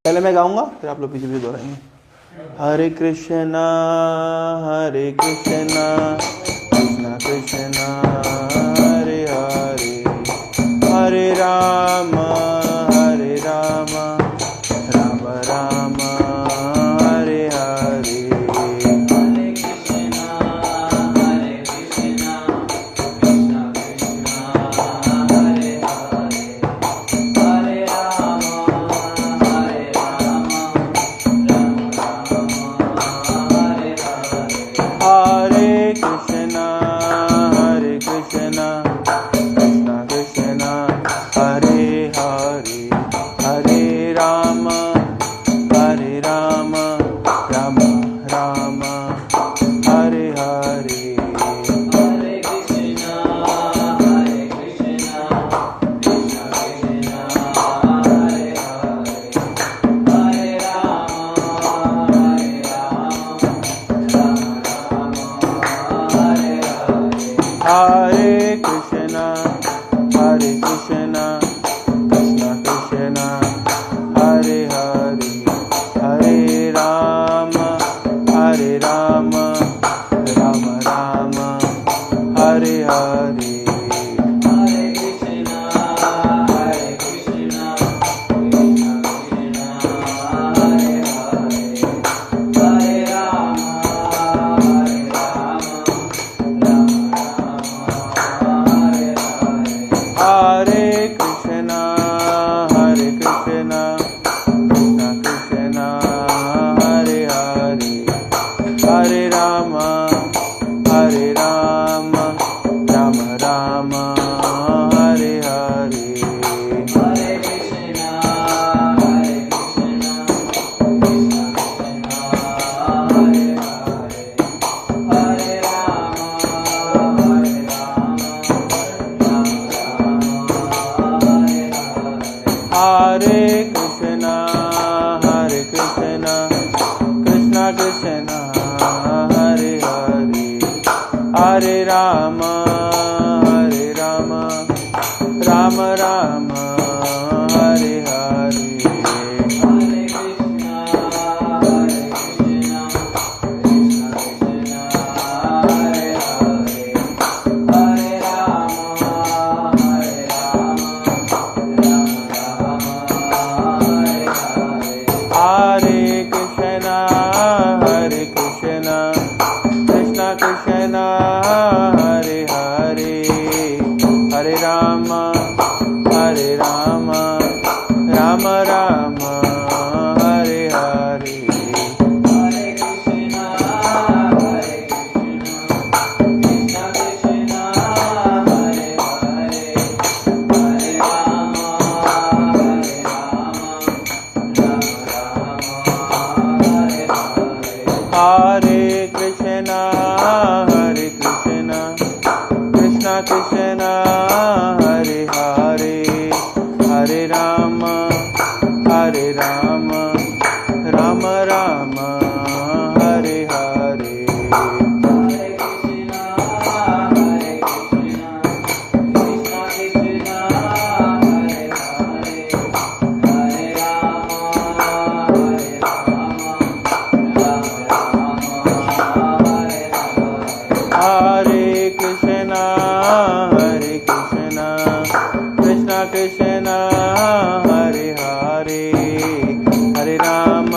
पहले मैं गाऊंगा फिर आप लोग पीछे पीछे दोहराएंगे। हरे कृष्णा कृष्णा कृष्णा हरे हरे, हरे राम राम राम हरे हरे। हरे कृष्णा कृष्णा कृष्णा हरे हरे, हरे राम राम राम हरे हरे। हरे कृष्णा कृष्णा कृष्णा हरे हरे, हरे राम राम राम हरे हरे। हरे कृष्णा कृष्णा कृष्णा हरे हरे, हरे राम राम हरे हरे। हरे कृष्णा कृष्णा कृष्णा हरे हरे, हरे राम राम राम हरे हरे। हरे कृष्णा कृष्णा कृष्णा हरे हरे, हरे राम राम हरे हरे। हरे कृष्णा कृष्णा कृष्णा हरे हरे, हरे राम राम राम हरे हरे। हरे कृष्णा कृष्णा कृष्णा हरे हरे, हरे राम राम हरे हरे। हरे कृष्णा कृष्णा कृष्णा हरे हरे, हरे राम राम राम हरे हरे। हरे कृष्णा कृष्णा कृष्णा हरे हरे, हरे राम राम हरे हरे। हरे कृष्णा कृष्णा कृष्णा हरे हरे, हरे राम राम राम हरे हरे। हरे कृष्णा कृष्णा कृष्णा हरे हरे, हरे राम राम हरे हरे। हरे कृष्णा कृष्णा हरे हरे, हरे राम राम राम हरे हरे। हरे कृष्णा कृष्णा कृष्णा हरे हरे, हरे राम राम हरे हरे। हरे कृष्णा कृष्णा हरे हरे, हरे Ram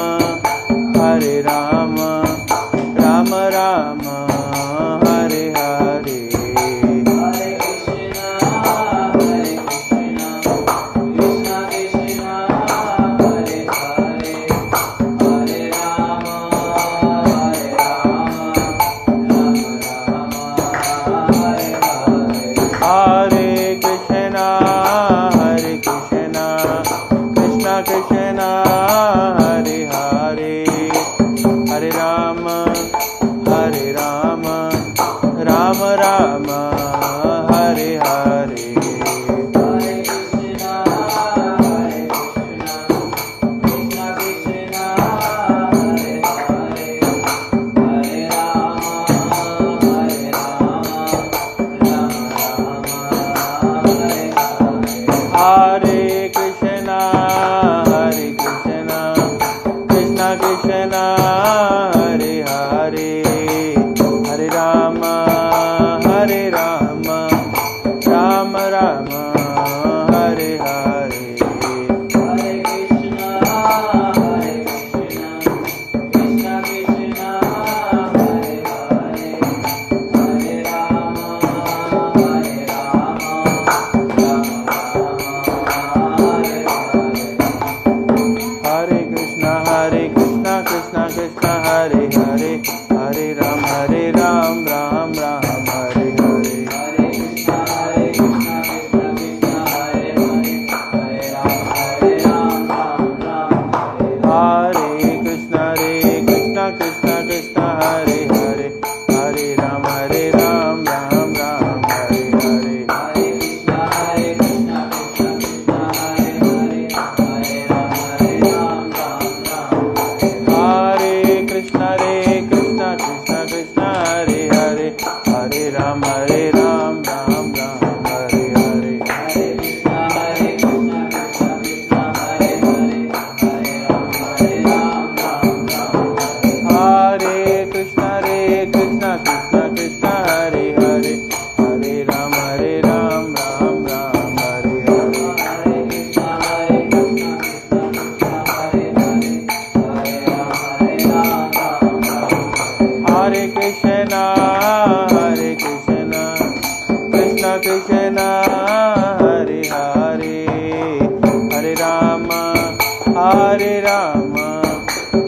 Hare Rama,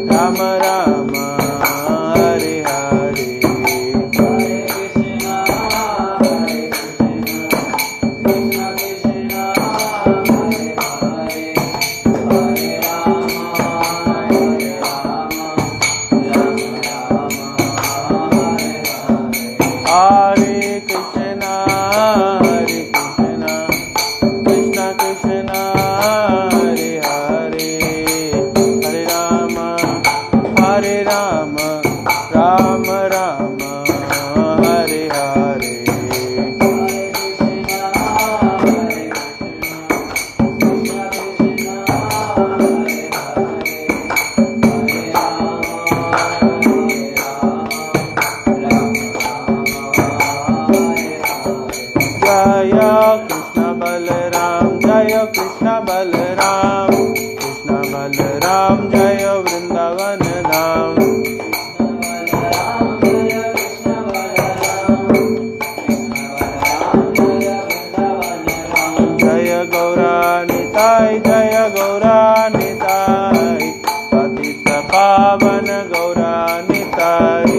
Rama Rama, Hare Hare. Hare Krishna, Hare Krishna, Krishna Krishna, Hare Hare, Hare Rama, Hare Rama, Rama Rama, Hare Hare. Hare Krishna, Krishna Krishna, Hare Hare, Hare Rama, Hare Rama, Rama Rama, Hare Hare. Hare Krishna, Hare Krishna, Krishna Krishna, Hare Hare, Hare Rama, Hare Rama, Rama Rama, Jaya Krishna Balaram, Jaya Krishna Balaram, Jaya Vrindavan Dham. Jaya Gaura Nitai, Jaya Gaura Nitai, Patita Pavan Gaura Nitai.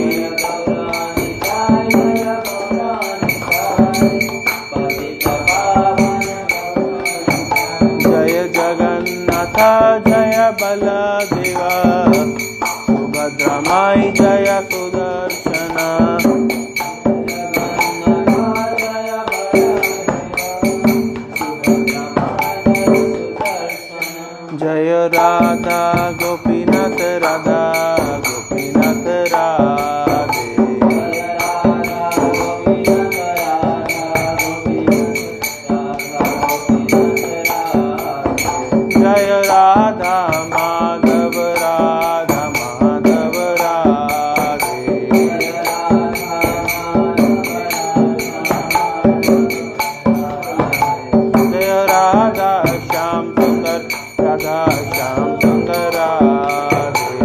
Jaya Jagannatha, Jaya Baladeva, Subhadra Mai, Jaya Sudarshana. Jaya Radha Gopinath, Radha Gopinath Radhe. Jaya Radha Madhav, Radha Madhav Radhe. Jaya Radha Shyam Sundar, Radha Shyam Sundar Radhe.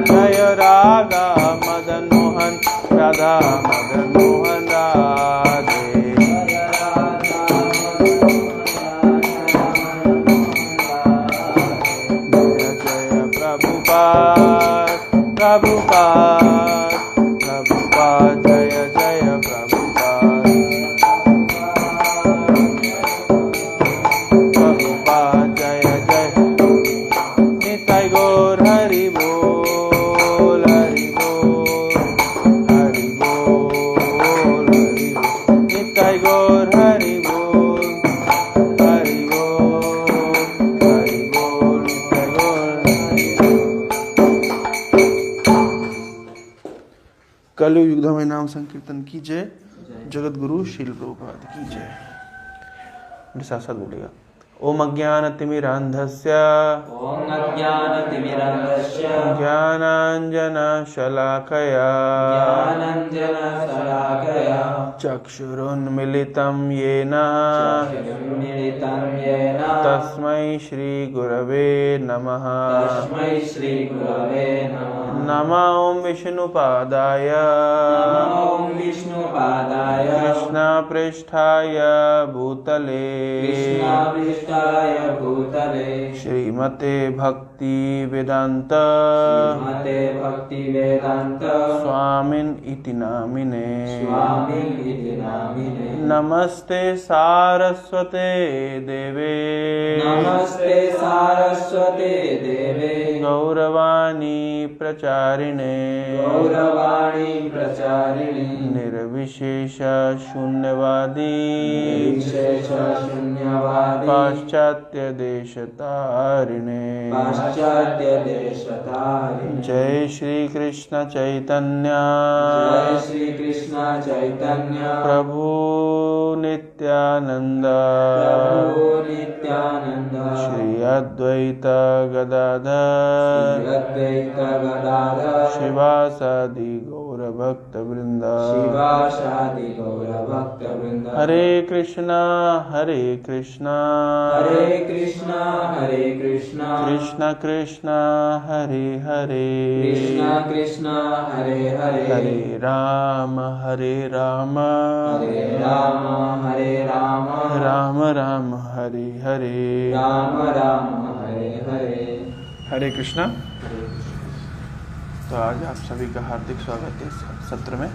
Jaya Radha Madan Mohan, Radha Madan Mohan Radhe. Jaya Jaya Prabhupada, Prabhupada, Prabhupada, Jaya Jaya Prabhupada. Prabhupada, Jaya Jaya. Nitai Gaur Hari Bol, Hari Bol, Hari Bol, Hari Bol. Nitai Gaur Hari Bol, Hari Bol, Hari Bol, Nitai Gaur Hari Bol. कलयुग युगधर्म नाम संकीर्तन की जय। जगत गुरु शील प्रभुपाद की जय। मेरे साथ साथ बोलेगा। ओम अज्ञानतिमिरान्धस्य ॐ अज्ञानतिमिरान्धस्य ज्ञानाञ्जनशलाकया ज्ञानाञ्जनशलाकया चक्षुरुन्मिलितं येन चक्षुर्मिलितं येन तस्मै श्रीगुरवे नमः। तस्मै श्रीगुरवे नमः। नमो ॐ विष्णुपादाय नमो ॐ विष्णुपादाय कृष्णपृष्ठाय भूतले कृष्णापृष्ठाय भूतले श्रीमते भक्ति वेदांत श्रीमते भक्तिवेदान्त स्वामिन् इति नामिने स्वामिन् इति नामिने नमस्ते सारस्वते देवे नमस्ते सारस्वते देवे गौरवाणी प्रचारिणे गौरवाणी प्रचारिणे निर्विशेष शून्यवादी विशेष शून्यवादी पाश्चात्य देशतारिणे पाश्चात्य देशतारिणे जय श्री कृष्ण चैतन्य जय श्री कृष्ण चैतन्य प्रभु नित्यानंद प्रभु नित्यानंद श्री अद्वैत गदाधर श्री अद्वैत गदाधर शिवासादि गौर भक्त वृंदा शिवासादि गौर भक्त वृंद हरे कृष्णा हरे कृष्णा हरे कृष्णा कृष्णा कृष्णा हरे हरे कृष्णा कृष्णा हरे हरे हरे राम हरे राम हरे राम राम राम हरे हरे राम राम हरे हरे हरे कृष्णा। तो आज आप सभी का हार्दिक स्वागत है इस सत्र में।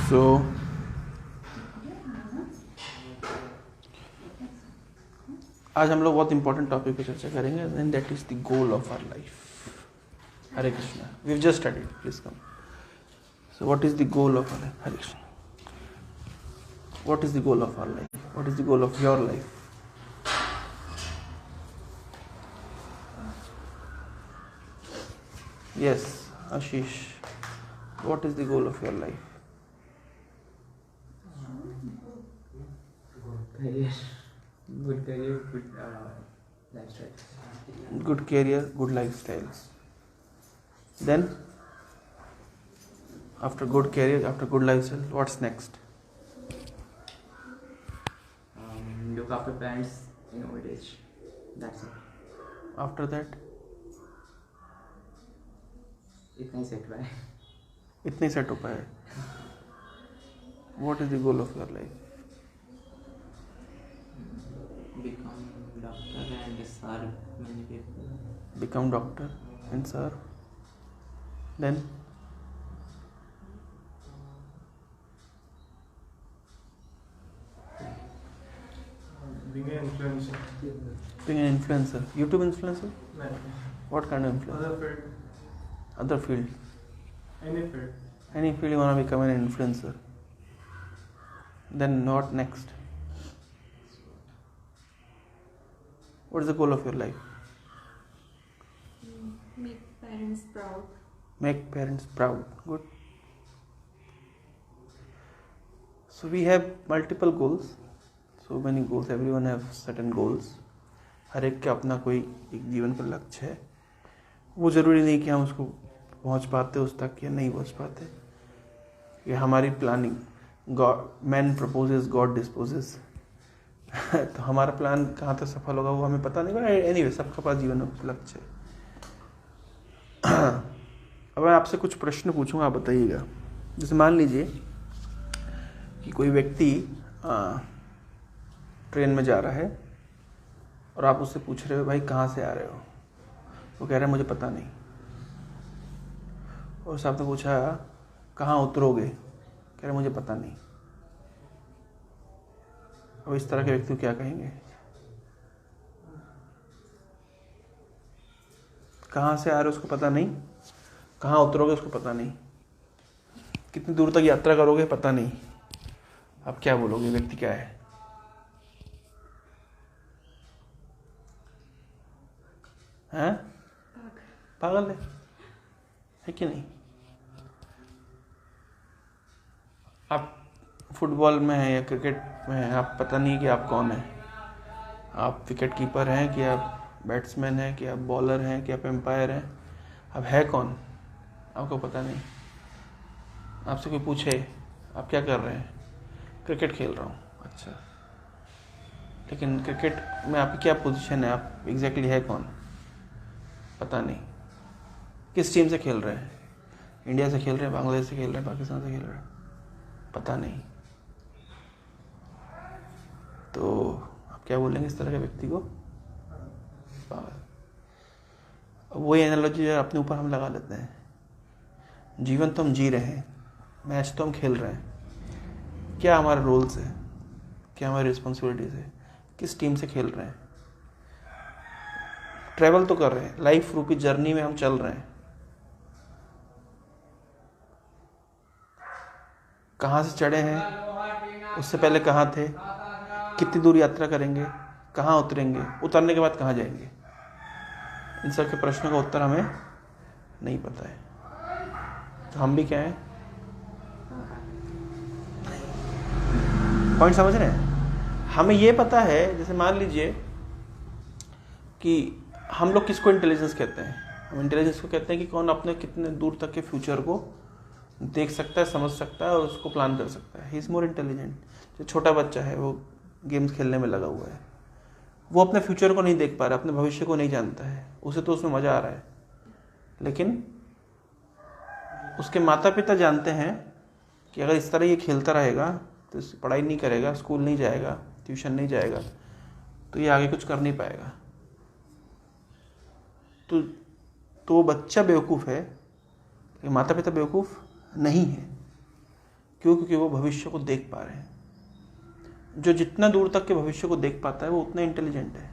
सो आज हम लोग बहुत इंपॉर्टेंट टॉपिक पे चर्चा करेंगे and that is the goal of our life. Hare Krishna. We have just studied, please come. So what is the goal of our life? Hare Krishna. What is the goal of our life? What is the goal of your life? Yes, Ashish. What is the goal of your life? career, good career, good lifestyle. Good career, good lifestyles. Then, after good career, after good lifestyle, what's next? Look after parents in old age. That's it. After that, इतना ही set हुआ है. इतने set हो पाए. What is the goal of your life? Become doctor and serve many people. Become doctor and serve. Then, being an influencer. being an influencer. YouTube influencer? No. What kind of influencer? Other field. Other field. Any field. Any field you want to become an influencer. Then what next? What is the goal of your life? Make parents proud. Make parents proud. Good. So we have multiple goals. So many goals. Everyone have certain goals. हर एक का अपना कोई एक जीवन का लक्ष्य है. वो ज़रूरी नहीं कि हम उसको पहुंच पाते उस तक या नहीं पहुंच पाते. ये हमारी planning. Man proposes, God disposes. तो हमारा प्लान कहाँ तक सफल होगा वो हमें पता नहीं. एनीवे सबका पास जीवन में लक्ष्य है. अब मैं आपसे कुछ प्रश्न पूछूंगा, आप बताइएगा. जैसे मान लीजिए कि कोई व्यक्ति ट्रेन में जा रहा है और आप उससे पूछ रहे हो भाई कहाँ से आ रहे हो. वो कह रहा है मुझे पता नहीं. और उससे आपने पूछा कहाँ उतरोगे, कह रहे मुझे पता नहीं. अब इस तरह के व्यक्ति को क्या कहेंगे? कहाँ से आ रहे हो उसको पता नहीं, कहाँ उतरोगे उसको पता नहीं, कितनी दूर तक यात्रा करोगे पता नहीं. आप क्या बोलोगे? व्यक्ति क्या है? हैं? पागल है कि नहीं? आप फुटबॉल में हैं या क्रिकेट में हैं, आप पता नहीं कि आप कौन हैं. आप विकेट कीपर हैं कि आप बैट्समैन हैं कि आप बॉलर हैं कि आप एम्पायर हैं. आप है कौन? आपको पता नहीं. आपसे कोई पूछे आप क्या कर रहे हैं? क्रिकेट खेल रहा हूँ. अच्छा, लेकिन क्रिकेट में आपकी क्या पोजीशन है? आप एग्जैक्टली है कौन? पता नहीं. किस टीम से खेल रहे हैं? इंडिया से खेल रहे हैं, बांग्लादेश से खेल रहे हैं, पाकिस्तान से खेल रहे हैं? पता नहीं. तो आप क्या बोलेंगे इस तरह के व्यक्ति को? पागल. वही एनालॉजी अपने ऊपर हम लगा लेते हैं. जीवन तो हम जी रहे हैं, मैच तो हम खेल रहे हैं. क्या हमारे रोल्स है, क्या हमारी रिस्पॉन्सिबिलिटीज है, किस टीम से खेल रहे हैं? ट्रैवल तो कर रहे हैं, लाइफ रूपी जर्नी में हम चल रहे हैं. कहाँ से चढ़े हैं, उससे पहले कहाँ थे, कितनी दूर यात्रा करेंगे, कहाँ उतरेंगे, उतरने के बाद कहाँ जाएंगे? इन सब के प्रश्नों का उत्तर हमें नहीं पता है. तो हम भी क्या हैं? पॉइंट समझ रहे हैं? हमें ये पता है, जैसे मान लीजिए कि हम लोग किसको इंटेलिजेंस कहते हैं? हम इंटेलिजेंस को कहते हैं कि कौन अपने कितने दूर तक के फ्यूचर को देख सकता है, समझ सकता है और उसको प्लान कर सकता है। He is more intelligent. जो छोटा बच्चा है वो गेम्स खेलने में लगा हुआ है, वो अपने फ्यूचर को नहीं देख पा रहा, अपने भविष्य को नहीं जानता है, उसे तो उसमें मज़ा आ रहा है, लेकिन उसके माता पिता जानते हैं कि अगर इस तरह ये खेलता रहेगा तो इस पढ़ाई नहीं करेगा, स्कूल नहीं जाएगा, ट्यूशन नहीं जाएगा, तो ये आगे कुछ कर नहीं पाएगा। तो वो बच्चा बेवकूफ़ है, लेकिन माता पिता बेवकूफ़ नहीं है। क्यों? क्योंकि वो भविष्य को देख पा रहे हैं। जो जितना दूर तक के भविष्य को देख पाता है वो उतना इंटेलिजेंट है।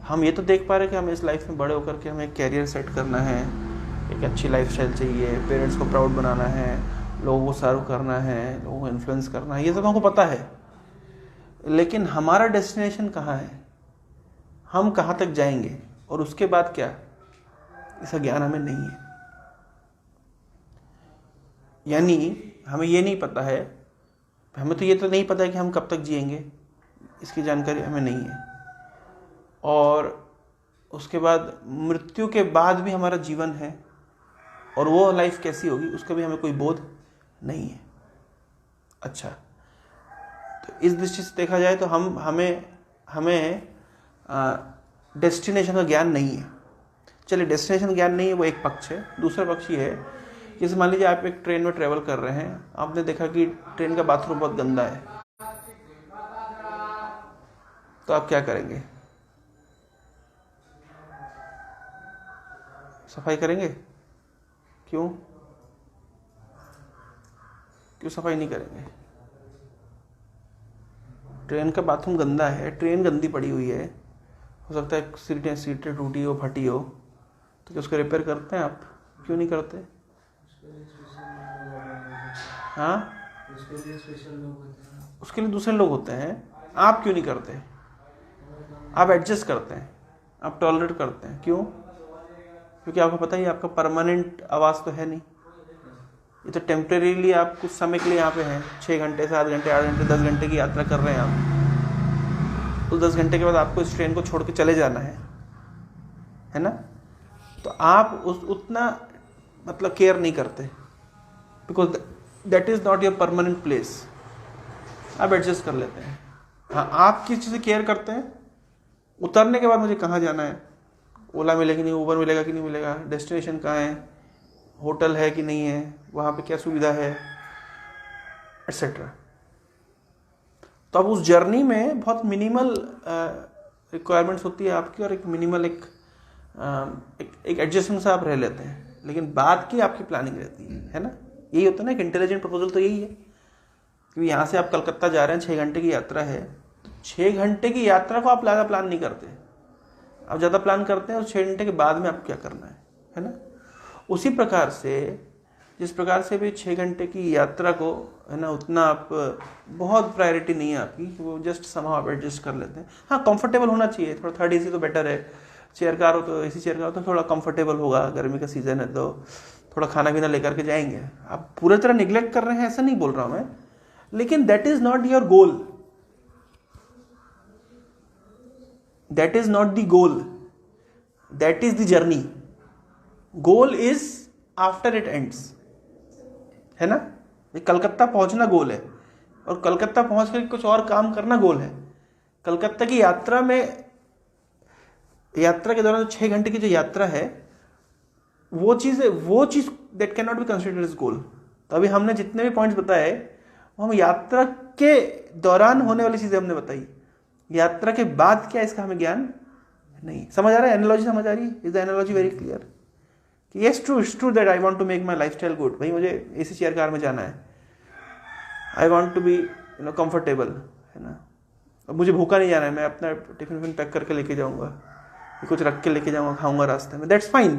हम ये तो देख पा रहे हैं कि हमें इस लाइफ में बड़े होकर के हमें एक कैरियर सेट करना है, एक अच्छी लाइफस्टाइल चाहिए, पेरेंट्स को प्राउड बनाना है, लोगों को सर्व करना है, लोगों को इन्फ्लुएंस करना है, ये सब हमको पता है। लेकिन हमारा डेस्टिनेशन कहाँ है, हम कहाँ तक जाएंगे और उसके बाद क्या, इसका ज्ञान हमें नहीं है। यानी हमें ये नहीं पता है, हमें तो ये तो नहीं पता है कि हम कब तक जिएंगे, इसकी जानकारी हमें नहीं है। और उसके बाद मृत्यु के बाद भी हमारा जीवन है और वो लाइफ कैसी होगी उसका भी हमें कोई बोध नहीं है। अच्छा, तो इस दृष्टि से देखा जाए तो हमें डेस्टिनेशन का ज्ञान नहीं है। चलिए, डेस्टिनेशन ज्ञान नहीं है वो एक पक्ष है। दूसरा पक्ष ये है, जैसे मान लीजिए आप एक ट्रेन में ट्रेवल कर रहे हैं, आपने देखा कि ट्रेन का बाथरूम बहुत गंदा है, तो आप क्या करेंगे? सफाई करेंगे? क्यों सफाई नहीं करेंगे? ट्रेन का बाथरूम गंदा है, ट्रेन गंदी पड़ी हुई है, हो सकता है सीटें टूटी हो, फटी हो, तो क्या उसको रिपेयर करते हैं आप? क्यों नहीं करते? हाँ, उसके लिए दूसरे लोग होते हैं। आप क्यों नहीं करते? आप एडजस्ट करते हैं, आप टॉलरेट करते हैं। क्यों? क्योंकि आपको पता ही आपका परमानेंट आवास तो है नहीं, ये तो टेम्परेरीली आप कुछ समय के लिए यहाँ पे हैं। 6 घंटे, 7 घंटे, 8 घंटे, 10 घंटे की यात्रा कर रहे हैं आप, तो 10 घंटे के बाद आपको इस ट्रेन को छोड़ के चले जाना है ना? तो आप उतना मतलब केयर नहीं करते, because that is not your permanent place. आप एडजस्ट कर लेते हैं। हाँ, आप किस चीज़ से केयर करते हैं? उतरने के बाद मुझे कहाँ जाना है, ओला मिलेगी नहीं, उबर मिलेगा कि नहीं मिलेगा, डेस्टिनेशन कहाँ है, होटल है कि नहीं है, वहाँ पे क्या सुविधा है, एटसेट्रा। तो अब उस जर्नी में बहुत मिनिमल रिक्वायरमेंट्स होती है आपकी, और एक मिनिमल एक एडजस्टमेंट से आप रह लेते हैं, लेकिन बाद की आपकी प्लानिंग रहती है ना? यही होता है ना, एक इंटेलिजेंट प्रपोजल तो यही है कि यहाँ से आप कलकत्ता जा रहे हैं, 6 घंटे की यात्रा है, 6 घंटे की यात्रा को आप ज़्यादा प्लान नहीं करते, आप ज़्यादा प्लान करते हैं उस 6 घंटे के बाद में आपको क्या करना है ना? उसी प्रकार से जिस प्रकार से भी 6 घंटे की यात्रा को है ना, उतना आप बहुत प्रायोरिटी नहीं है आपकी, वो जस्ट समहाउ आप एडजस्ट कर लेते हैं। हाँ, कंफर्टेबल होना चाहिए, थोड़ा 3rd AC तो बेटर है। चेयर कार हो तो, AC चेयर कार हो तो थोड़ा कंफर्टेबल होगा, गर्मी का सीजन है तो थोड़ा खाना पीना लेकर के जाएंगे। आप पूरी तरह निगलेक्ट कर रहे हैं ऐसा नहीं बोल रहा हूँ मैं, लेकिन that is not your goal, that is not the goal, that is the journey. Goal is after it ends, है ना? कलकत्ता पहुंचना गोल है, और कलकत्ता पहुंच कर कुछ और काम करना गोल है। कलकत्ता की यात्रा में, यात्रा के दौरान 6 घंटे की जो यात्रा है, वो चीज़ that can not be considered as goal. तो अभी हमने जितने भी पॉइंट्स बताए वो हम यात्रा के दौरान होने वाली चीज़ें हमने बताई, यात्रा के बाद क्या इसका हमें ज्ञान नहीं। समझ आ रहा है? एनालॉजी समझ आ रही है? Is the analogy very clear? Yes, true that I want to make my lifestyle good. भाई मुझे AC चेयर कार में जाना है, I want to be comfortable, है ना? अब मुझे भूखा नहीं जाना है, मैं अपना टिफिन पैक करके लेके जाऊंगा, कुछ रख के लेके जाऊंगा, खाऊंगा रास्ते में, that's fine.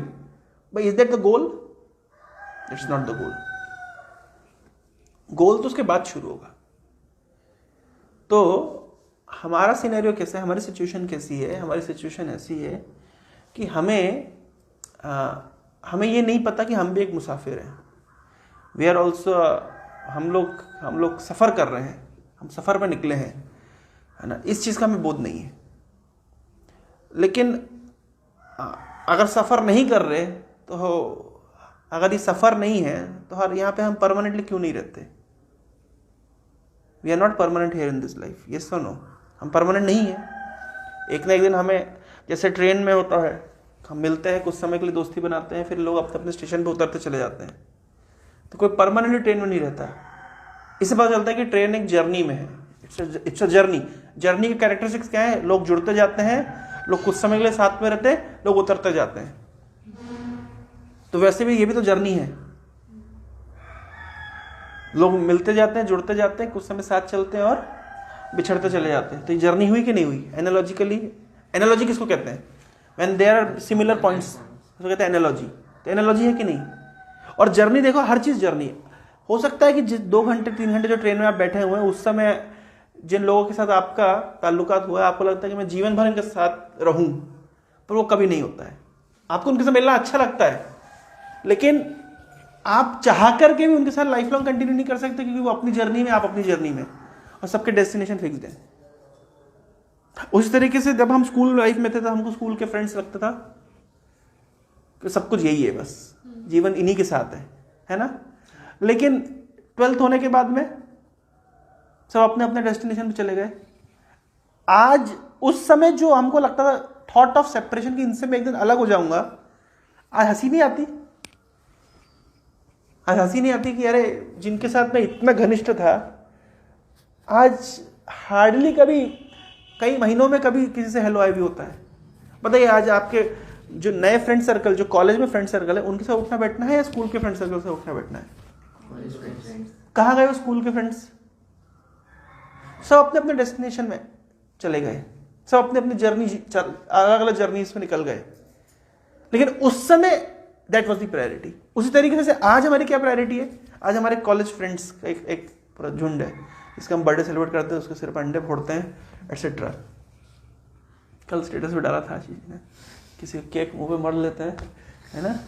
But is that the goal? It's not the goal. Goal तो उसके बाद शुरू होगा। तो हमारा सिनेरियो कैसा है, हमारी सिचुएशन कैसी है? हमारी सिचुएशन ऐसी है कि हमें ये नहीं पता कि हम भी एक मुसाफिर हैं। वी आर ऑल्सो, हम लोग सफ़र कर रहे हैं, हम सफ़र पर निकले हैं, है ना? इस चीज़ का हमें बोध नहीं है। लेकिन अगर सफ़र नहीं कर रहे तो अगर ये सफ़र नहीं है तो हर यहाँ पे हम परमानेंटली क्यों नहीं रहते? We are not permanent here in this life, yes और नो? हम परमानेंट नहीं है। एक ना एक दिन हमें, जैसे ट्रेन में होता है, हम मिलते हैं, कुछ समय के लिए दोस्ती बनाते हैं, फिर लोग अपने अपने स्टेशन पे उतरते चले जाते हैं। तो कोई परमानेंटली ट्रेन में नहीं रहता। इससे पता चलता है कि ट्रेन एक जर्नी में है। It's a journey. जर्नी की कैरेक्टरिस्टिक्स क्या है? लोग जुड़ते जाते हैं, लोग कुछ समय के लिए साथ में रहते हैं, लोग उतरते जाते हैं। तो वैसे भी ये भी तो जर्नी है। लोग मिलते जाते हैं, जुड़ते जाते हैं, कुछ समय साथ चलते हैं और बिछड़ते चले जाते हैं। तो ये जर्नी हुई कि नहीं हुई? एनालॉजिकली, एनालॉजी किसको कहते हैं? When there are similar points, उसको कहते हैं एनालॉजी। तो एनालॉजी है कि नहीं? और जर्नी देखो, हर चीज जर्नी है। हो सकता है कि जिस 2 घंटे 3 घंटे जो ट्रेन में आप बैठे हुए हैं, उस समय जिन लोगों के साथ आपका ताल्लुकात हुआ है, आपको लगता है कि मैं जीवन भर इनके साथ रहूं, पर वो कभी नहीं होता है। आपको उनके साथ मिलना अच्छा लगता है, लेकिन आप चाह करके भी उनके साथ लाइफ लॉन्ग कंटिन्यू नहीं कर सकते, क्योंकि वो अपनी जर्नी में, आप अपनी जर्नी में, और सबके डेस्टिनेशन फिक्स्ड है। उसी तरीके से जब हम स्कूल लाइफ में थे तो हमको स्कूल के फ्रेंड्स लगता था कि सब कुछ यही है, बस जीवन इन्हीं के साथ है ना? लेकिन 12th होने के बाद में सब अपने अपने डेस्टिनेशन पे चले गए। आज उस समय जो हमको लगता था, थॉट ऑफ सेपरेशन की, इनसे मैं एक दिन अलग हो जाऊंगा, आज हंसी नहीं आती। आज हंसी नहीं आती कि अरे जिनके साथ मैं इतना घनिष्ठ था, आज हार्डली कभी, कई महीनों में कभी किसी से हेलो हाय भी होता है। बताइए, आज आपके जो नए फ्रेंड सर्कल, जो कॉलेज में फ्रेंड सर्कल है, उनके साथ उठना बैठना है या स्कूल के फ्रेंड सर्कल से उठना बैठना है? कहाँ गए वो स्कूल के फ्रेंड्स? सब अपने अपने डेस्टिनेशन में चले गए, सब अपने अपने जर्नी, अलग अलग जर्नीज में निकल गए। लेकिन उस समय दैट वाज द प्रायोरिटी। उसी तरीके से आज हमारी क्या प्रायोरिटी है? आज हमारे कॉलेज फ्रेंड्स का एक पूरा झुंड है, जिसका हम बर्थडे सेलिब्रेट करते हैं, उसके सिर पर अंडे फोड़ते हैं, एटसेट्रा। कल स्टेटस पे डाला था आशीष ने, किसी केक मुंह पे मर लेते हैं, है ना?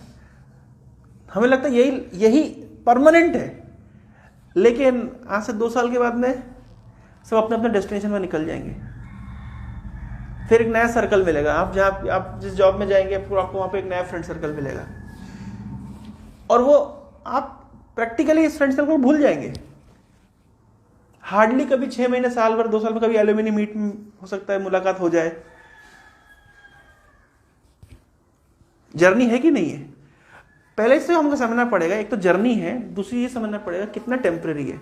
हमें लगता है यही परमानेंट है। लेकिन आज से 2 साल के बाद में सब अपने अपने डेस्टिनेशन में निकल जाएंगे। फिर एक नया सर्कल मिलेगा। आप जिस जॉब में जाएंगे, आपको वहां पे एक नया फ्रेंड सर्कल मिलेगा, और वो आप प्रैक्टिकली इस फ्रेंड सर्कल को भूल जाएंगे। हार्डली कभी 6 महीने, साल भर, 2 साल में कभी एल्यूमिनी मीट हो सकता है, मुलाकात हो जाए। जर्नी है कि नहीं है? पहले से हमको समझना पड़ेगा, एक तो जर्नी है, दूसरी ये समझना पड़ेगा कितना टेम्परेरी है।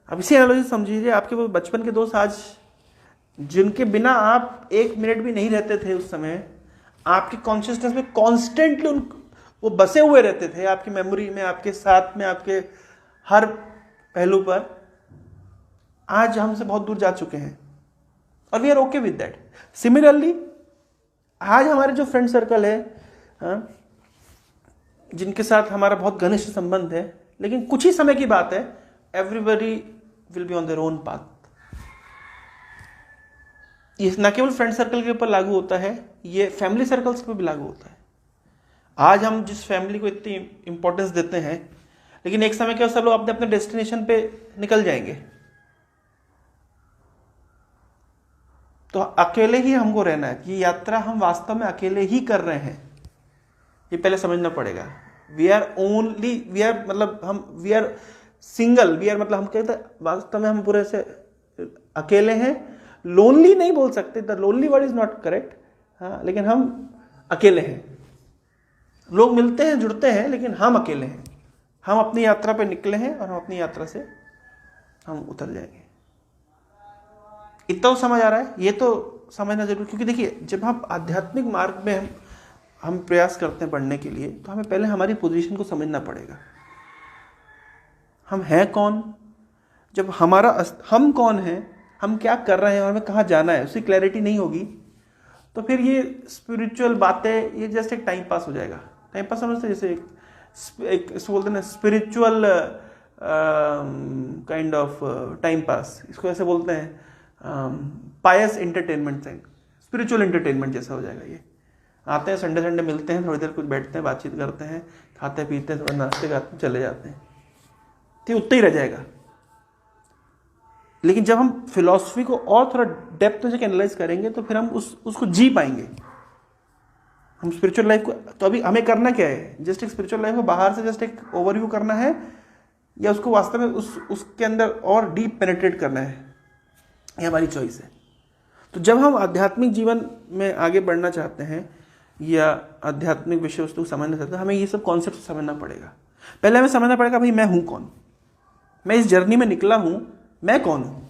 अब इसी एनालॉजी समझिए, आपके वो बचपन के दोस्त आज, जिनके बिना आप 1 मिनट भी नहीं रहते थे, उस समय आपकी कॉन्शियसनेस में कॉन्स्टेंटली वो बसे हुए रहते थे, आपकी मेमोरी में, आपके साथ में, आपके हर पहलू पर, आज हमसे बहुत दूर जा चुके हैं, और we are okay with that. Similarly आज हमारे जो फ्रेंड सर्कल है, जिनके साथ हमारा बहुत घनिष्ठ संबंध है, लेकिन कुछ ही समय की बात है, everybody will be on their own path. ये न केवल फ्रेंड सर्कल के ऊपर लागू होता है, ये फैमिली सर्कल्स पर भी लागू होता है। आज हम जिस फैमिली को इतनी इंपॉर्टेंस देते हैं, लेकिन एक समय के बाद सब लोग अपने अपने डेस्टिनेशन पे निकल जाएंगे, तो अकेले ही हमको रहना है। ये यात्रा हम वास्तव में अकेले ही कर रहे हैं, ये पहले समझना पड़ेगा। वी आर सिंगल, मतलब हम कहते हैं वास्तव में हम पूरे से अकेले हैं। लोनली नहीं बोल सकते, the lonely word is not correct, हाँ, लेकिन हम अकेले हैं। लोग मिलते हैं, जुड़ते हैं, लेकिन हम अकेले हैं। हम अपनी यात्रा पे निकले हैं और हम अपनी यात्रा से हम उतर जाएंगे। इतना तो समझ आ रहा है? ये तो समझना जरूर, क्योंकि देखिए, जब हम आध्यात्मिक मार्ग में हम प्रयास करते हैं बढ़ने के लिए, तो हमें पहले हमारी पोजीशन को समझना पड़ेगा। हम हैं कौन? जब हम कौन हैं, हम क्या कर रहे हैं और हमें कहाँ जाना है, उसकी क्लैरिटी नहीं होगी, तो फिर ये स्पिरिचुअल बातें, ये जस्ट एक टाइम पास हो जाएगा। टाइम पास समझते, जैसे एक बोलते हैं ना, spiritual kind of time pass, इसको ऐसे बोलते हैं, पायस एंटरटेनमेंट, स्पिरिचुअल एंटरटेनमेंट जैसा हो जाएगा। ये आते हैं, संडे मिलते हैं, थोड़ी देर कुछ बैठते हैं, बातचीत करते हैं, खाते पीते हैं, थोड़ा नाश्ते करते हैं, चले जाते हैं, तो उतना ही रह जाएगा। लेकिन जब हम फिलॉसफी को और थोड़ा डेप्थ से एनालाइज करेंगे, तो फिर हम उसको जी पाएंगे। हम स्पिरिचुअल लाइफ को, तो अभी हमें करना क्या है, जस्ट एक स्पिरिचुअल लाइफ को बाहर से जस्ट एक ओवरव्यू करना है, या उसको वास्तव में उसके अंदर और डीप पेनिट्रेट करना है, ये हमारी चॉइस है। तो जब हम आध्यात्मिक जीवन में आगे बढ़ना चाहते हैं या आध्यात्मिक विषय वस्तु समझना चाहते हैं, हमें ये सब कॉन्सेप्ट समझना पड़ेगा। पहले हमें समझना पड़ेगा भाई मैं हूं कौन, मैं इस जर्नी में निकला हूं, मैं कौन हूं।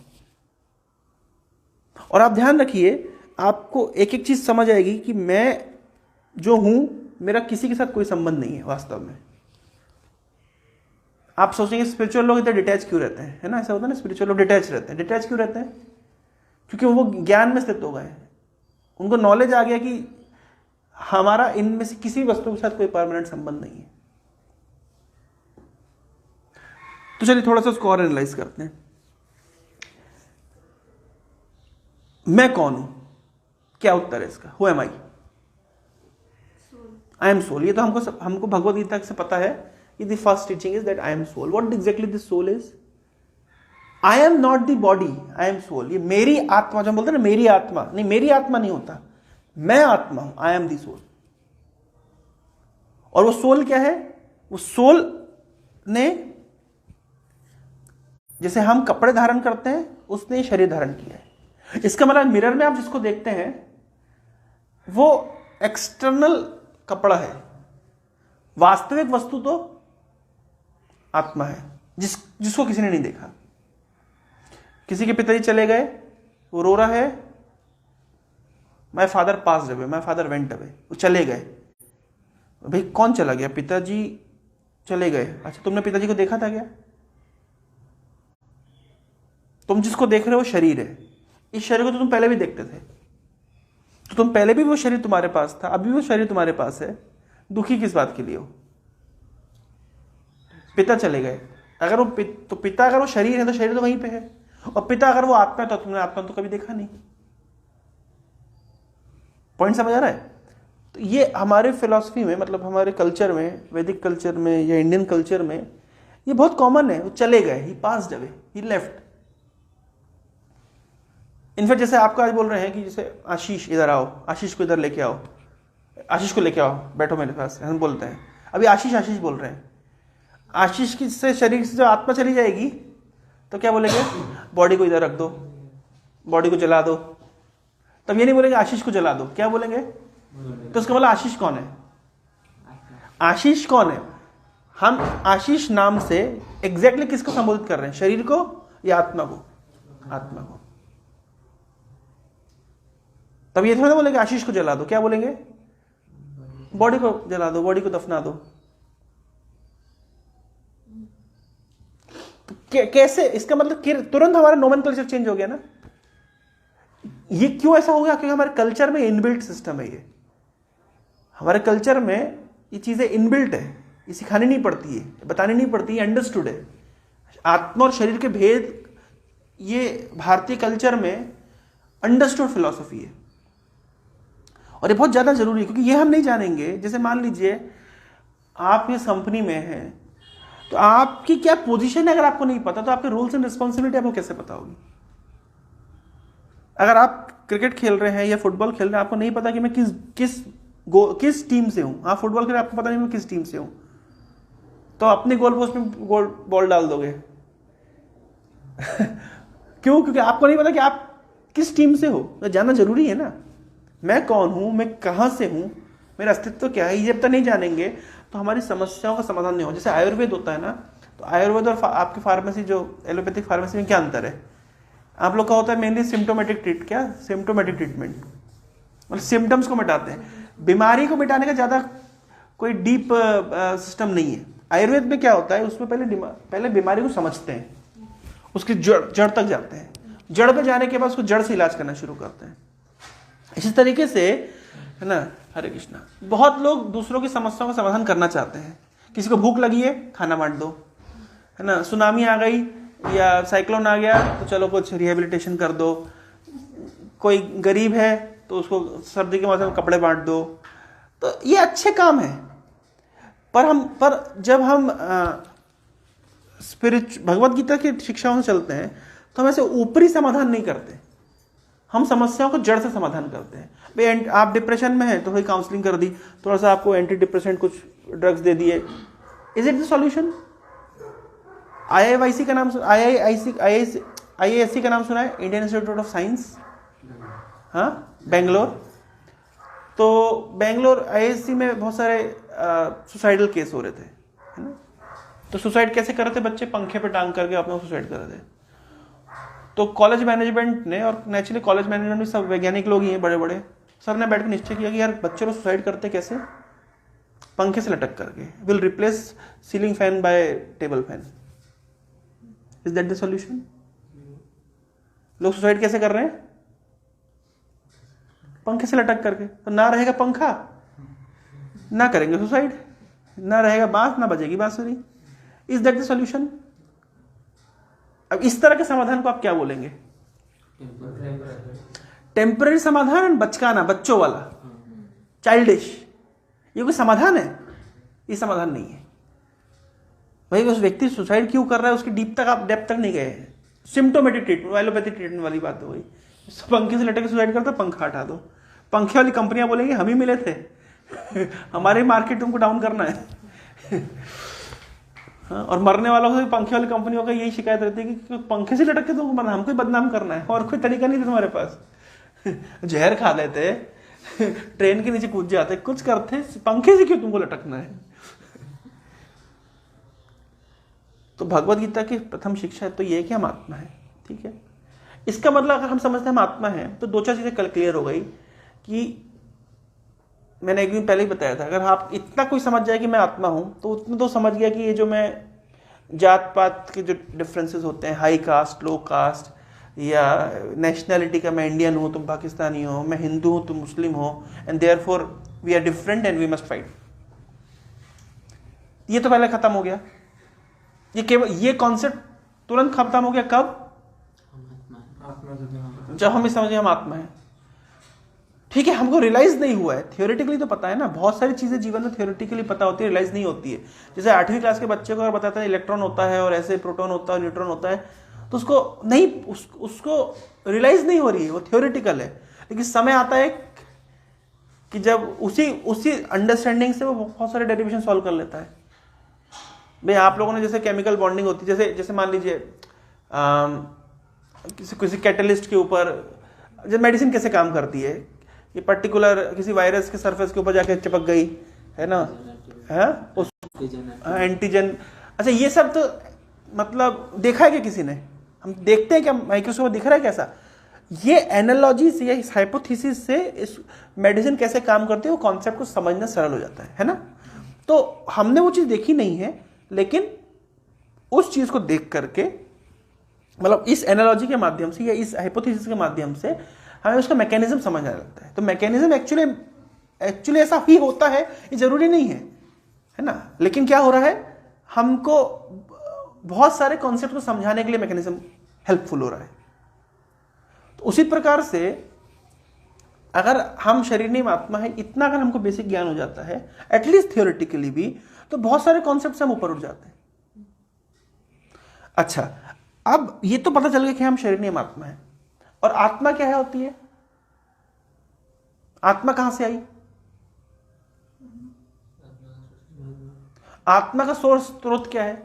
और आप ध्यान रखिए, आपको एक एक चीज समझ आएगी कि मैं जो हूं, मेरा किसी के साथ कोई संबंध नहीं है वास्तव में। आप सोचेंगे स्पिरिचुअल लोग इतने डिटैच क्यों रहते हैं, है ना, ऐसा होता है ना, स्पिरिचुअल लोग डिटैच रहते हैं। डिटैच क्यों रहते हैं? क्योंकि वो ज्ञान में स्थित हो गए, उनको नॉलेज आ गया कि हमारा इनमें से किसी वस्तु के साथ कोई परमानेंट संबंध नहीं है। तो चलिए थोड़ा सा उसको और एनालाइज करते हैं। मैं कौन हूं, क्या उत्तर है इसका? Who am I? I am soul. ये तो हमको भगवद गीता से पता है कि the first teaching is that I am soul. What exactly this soul is? I am not the body, I am soul. ये मेरी आत्मा, जो हम बोलते हैं ना मेरी आत्मा, नहीं, मेरी आत्मा नहीं होता, मैं आत्मा हूं, आई एम दी सोल। और वो सोल क्या है? वो सोल ने, जैसे हम कपड़े धारण करते हैं, उसने शरीर धारण किया है। इसका मतलब मिरर में आप जिसको देखते हैं वो एक्सटर्नल कपड़ा है, वास्तविक वस्तु तो आत्मा है, जिसको किसी ने नहीं देखा। किसी के पिताजी चले गए, वो रो रहा है, my father passed away, my father went away, वो चले गए। भाई कौन चला गया? पिताजी चले गए। अच्छा, तुमने पिताजी को देखा था क्या? तुम जिसको देख रहे हो शरीर है, इस शरीर को तो तुम पहले भी देखते थे, तो तुम पहले भी वो शरीर तुम्हारे पास था, अभी वो शरीर तुम्हारे पास है। दुखी किस बात के लिए हो? पिता चले गए, अगर वो तो पिता अगर वो शरीर है तो शरीर तो वहीं पे है, और पिता अगर वो आत्मा है तो तुमने आत्मा तो कभी देखा नहीं। पॉइंट समझ आ रहा है? तो ये हमारे फिलॉसफी में, मतलब हमारे कल्चर में, वैदिक कल्चर में या इंडियन कल्चर में ये बहुत कॉमन है। वो चले गए, ही पास्ड अवे, ही लेफ्ट। इनफैक्ट जैसे आपको आज बोल रहे हैं कि जैसे आशीष इधर आओ, आशीष को इधर लेके आओ, आशीष को लेके आओ, बैठो मेरे पास, हम बोलते हैं। अभी आशीष आशीष बोल रहे हैं। आशीष की से शरीर से जो आत्मा चली जाएगी तो क्या बोलेंगे? बॉडी को इधर रख दो, बॉडी को जला दो। तब ये नहीं बोलेंगे आशीष को जला दो, क्या बोलेंगे? तो उसका मतलब आशीष कौन है? आशीष कौन है? हम आशीष नाम से एग्जैक्टली किसको संबोधित कर रहे हैं? शरीर को या आत्मा को? आत्मा को। तब ये थोड़ा बोलेंगे आशीष को जला दो, क्या बोलेंगे? बॉडी को जला दो, बॉडी को दफना दो। कैसे? इसका मतलब तुरंत हमारा नोमेनक्लेचर चेंज हो गया ना। ये क्यों ऐसा हो गया? क्योंकि हमारे कल्चर में इनबिल्ट सिस्टम है। ये हमारे कल्चर में ये चीजें इनबिल्ट है, ये सिखानी नहीं पड़ती है, बतानी नहीं पड़ती है, अंडरस्टूड है। आत्मा और शरीर के भेद ये भारतीय कल्चर में अंडरस्टूड फिलॉसफी है, और ये बहुत ज्यादा जरूरी है। क्योंकि ये हम नहीं जानेंगे, जैसे मान लीजिए आप इस कंपनी में हैं, तो आपकी क्या पोजीशन है अगर आपको नहीं पता, तो आपके रूल्स एंड रिस्पॉन्सिबिलिटी आपको कैसे पता होगी? अगर आप क्रिकेट खेल रहे हैं या फुटबॉल खेल रहे हैं, आपको नहीं पता कि मैं किस टीम से हूं। हाँ, फुटबॉल खेल रहे आपको पता नहीं मैं किस टीम से हूं, तो अपने गोल पोस्ट में बॉल डाल दोगे। क्यों? क्योंकि आपको नहीं पता कि आप किस टीम से हो। तो जानना जरूरी है ना, मैं कौन हूं, मैं कहां से हूं, मेरा अस्तित्व क्या है। ये जब तक नहीं जानेंगे तो हमारी समस्याओं का समाधान नहीं हो। जैसे आयुर्वेद होता है ना, तो आयुर्वेद और आपकी फार्मेसी, जो एलोपैथिक फार्मेसी में क्या अंतर है? आप लोग का होता है मेनली सिम्टोमेटिक सिम्टोमेटिक ट्रीटमेंट, मतलब सिम्टम्स को मिटाते हैं। बीमारी को मिटाने का ज्यादा कोई डीप सिस्टम नहीं है। आयुर्वेद में क्या होता है, उसमें पहले बीमारी को समझते हैं, उसकी जड़ तक जाते हैं, जड़ पे जाने के बाद उसको जड़ से इलाज करना शुरू करते हैं। इसी तरीके से, है ना, हरे कृष्णा, बहुत लोग दूसरों की समस्याओं का समाधान करना चाहते हैं। किसी को भूख लगी है, खाना बांट दो, है ना, सुनामी आ गई या साइक्लोन आ गया तो चलो कुछ रिहेबिलिटेशन कर दो, कोई गरीब है तो उसको सर्दी के मौसम में कपड़े बांट दो। तो ये अच्छे काम है, पर जब हम भगवत गीता की शिक्षाओं से चलते हैं तो हम ऐसे ऊपरी समाधान नहीं करते, हम समस्याओं को जड़ से समाधान करते हैं। भाई आप डिप्रेशन में हैं तो भाई काउंसलिंग कर दी, थोड़ा सा आपको एंटी डिप्रेसेंट कुछ ड्रग्स दे दिए, is it the solution? IISc का नाम IISc का नाम सुना है? इंडियन इंस्टीट्यूट ऑफ साइंस, हाँ, बेंगलोर। तो बेंगलोर IISc में बहुत सारे सुसाइडल केस हो रहे थे, है ना। तो सुसाइड कैसे कर रहे थे बच्चे? पंखे पे टांग करके अपना सुसाइड कर रहे थे। तो कॉलेज मैनेजमेंट ने, और नेचुरली कॉलेज मैनेजमेंट में सब वैज्ञानिक लोग ही हैं बड़े बड़े, सर ने बैठ के निश्चय किया कि यार बच्चे लोग सुसाइड करते कैसे? पंखे से लटक करके। Will replace ceiling fan by table fan. Is that the solution? लोग सुसाइड कैसे कर रहे हैं? पंखे से लटक करके। तो ना रहेगा पंखा, ना करेंगे सुसाइड, ना रहेगा बांस, ना बजेगी बांसुरी। Is that the solution? अब इस तरह के समाधान को आप क्या बोलेंगे? टेम्पररी समाधान, बचकाना, बच्चों वाला, चाइल्डिश। ये कोई समाधान है? ये समाधान नहीं है भाई। उस व्यक्ति सुसाइड क्यों कर रहा है उसकी डेप्थ तक नहीं गए हैं। सिम्टोमेटिक ट्रीटमेंट, एलोपैथिक ट्रीटमेंट वाली बात हो गई। पंखे से लटक के सुसाइड करता, पंखा हटा दो। पंखे वाली कंपनियां बोलेंगी हम ही मिले थे हमारे मार्केट तुमको डाउन करना है हाँ, और मरने वालों को पंखे वाली कंपनियों का यही शिकायत रहती है कि पंखे से लटक के तुमको हमको ही बदनाम करना है, और कोई तरीका नहीं था तुम्हारे पास जहर खा लेते, ट्रेन के नीचे कूद जाते, कुछ करते, पंखे से क्यों तुमको लटकना है? तो भगवत गीता की प्रथम शिक्षा तो ये है कि हम आत्मा है, ठीक है। इसका मतलब अगर हम समझते हैं हम आत्मा है तो दो चार चीजें कल क्लियर हो गई कि मैंने एक दिन पहले ही बताया था, अगर आप इतना कोई समझ जाए कि मैं आत्मा हूं तो उतना तो समझ गया कि ये जो मैं जात पात के जो डिफरेंसेस होते हैं, हाई कास्ट, लो कास्ट, या नेशनैलिटी का, मैं इंडियन हूं तुम पाकिस्तानी हो, मैं हिंदू हूं तुम मुस्लिम हो, and therefore we are different and we must fight, ये तो पहले खत्म हो गया। ये केवल ये कॉन्सेप्ट तुरंत खत्म हो गया कब? जब हम समझे हम आत्मा है, ठीक है। हमको रियलाइज नहीं हुआ है, थियोरेटिकली तो पता है ना, बहुत सारी चीजें जीवन में थियोरेटिकली पता होती है, रियलाइज नहीं होती है। जैसे 8वीं क्लास के बच्चे को अगर बताता है इलेक्ट्रॉन होता है और ऐसे प्रोटॉन होता है, न्यूट्रॉन होता है, तो उसको रियलाइज नहीं हो रही है, वो थियोरेटिकल है। लेकिन समय आता है कि जब उसी अंडरस्टैंडिंग से वो बहुत सारे डेरिवेशन सॉल्व कर लेता है। भाई आप लोगों ने जैसे केमिकल बॉन्डिंग होती है, जैसे मान लीजिए किसी कैटलिस्ट के ऊपर, जब मेडिसिन कैसे काम करती है, ये पर्टिकुलर किसी वायरस के सरफेस के ऊपर जाके चिपक गई है ना, है उस एंटीजन। अच्छा, ये सब तो मतलब देखा है क्या किसी ने? हम देखते हैं क्या माइक्रोस्कोप दिख रहा है कैसा? ये एनालॉजी से या इस हाइपोथेसिस से इस मेडिसिन कैसे काम करती है वो कॉन्सेप्ट को समझना सरल हो जाता है ना। तो हमने वो चीज देखी नहीं है, लेकिन उस चीज को देख करके, मतलब इस एनालॉजी के माध्यम से या इस हाइपोथेसिस के माध्यम से हमें उसका मैकेनिज्म समझ आने लगता है। तो मैकेनिज्म एक्चुअली ऐसा ही होता है, ये जरूरी नहीं है ना। लेकिन क्या हो रहा है, हमको बहुत सारे कॉन्सेप्ट को समझाने के लिए मैकेनिज्म हेल्पफुल हो रहा है। तो उसी प्रकार से अगर हम शरीर नहीं आत्मा है, इतना अगर हमको बेसिक ज्ञान हो जाता है, एटलीस्ट थियोरेटिकली भी, तो बहुत सारे कॉन्सेप्ट से हम ऊपर उठ जाते हैं। अच्छा, अब ये तो पता चल गया कि हम शरीर नहीं आत्मा है। और आत्मा क्या है होती है? आत्मा कहां से आई? आत्मा का सोर्स, स्रोत क्या है?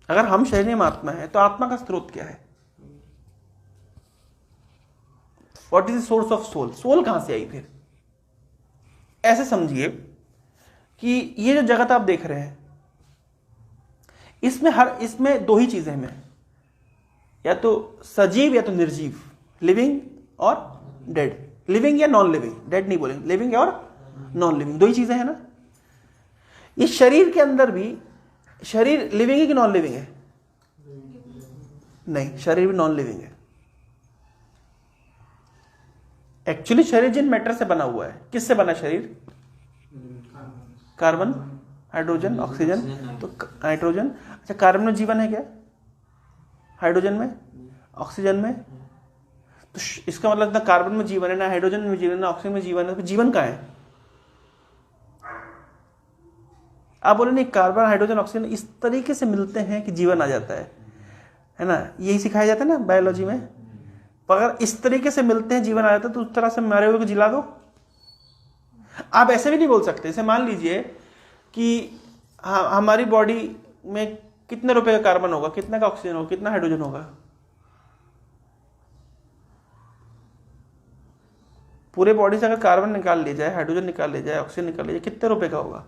अगर हम शरीर में आत्मा है तो आत्मा का स्रोत क्या है? What is the source of soul? Soul कहां से आई फिर? ऐसे समझिए कि ये जो जगत आप देख रहे हैं, इसमें दो ही चीजें हैं, या तो सजीव या तो निर्जीव, लिविंग और डेड, लिविंग या नॉन लिविंग, डेड नहीं बोलेंगे, लिविंग और नॉन लिविंग, दो ही चीजें हैं ना। इस शरीर के अंदर भी, शरीर लिविंग है कि नॉन लिविंग है? नहीं, शरीर भी नॉन लिविंग है। एक्चुअली शरीर जिन मैटर से बना हुआ है, किससे बना शरीर? कार्बन, हाइड्रोजन, ऑक्सीजन, तो हाइड्रोजन। अच्छा, कार्बन में जीवन है क्या? हाइड्रोजन में, ऑक्सीजन में? तो इसका मतलब ना कार्बन में जीवन है, ना हाइड्रोजन में जीवन है, ना ऑक्सीजन में जीवन है। तो जीवन कहाँ है? आप बोले नहीं, कार्बन, हाइड्रोजन, ऑक्सीजन इस तरीके से मिलते हैं कि जीवन आ जाता है ना। यही सिखाया जाता है ना बायोलॉजी में। पर अगर इस तरीके से मिलते हैं जीवन आ जाता है तो उस तरह से मरे हुए को जिला दो। आप ऐसे भी नहीं बोल सकते। जैसे मान लीजिए कि हमारी बॉडी में कितने रुपए का कार्बन होगा, कितने का ऑक्सीजन होगा, कितना हाइड्रोजन होगा? पूरे बॉडी से अगर कार्बन निकाल लिया जाए, हाइड्रोजन निकाल लिया जाए, ऑक्सीजन निकाल लिया जाए, कितने रुपए का होगा?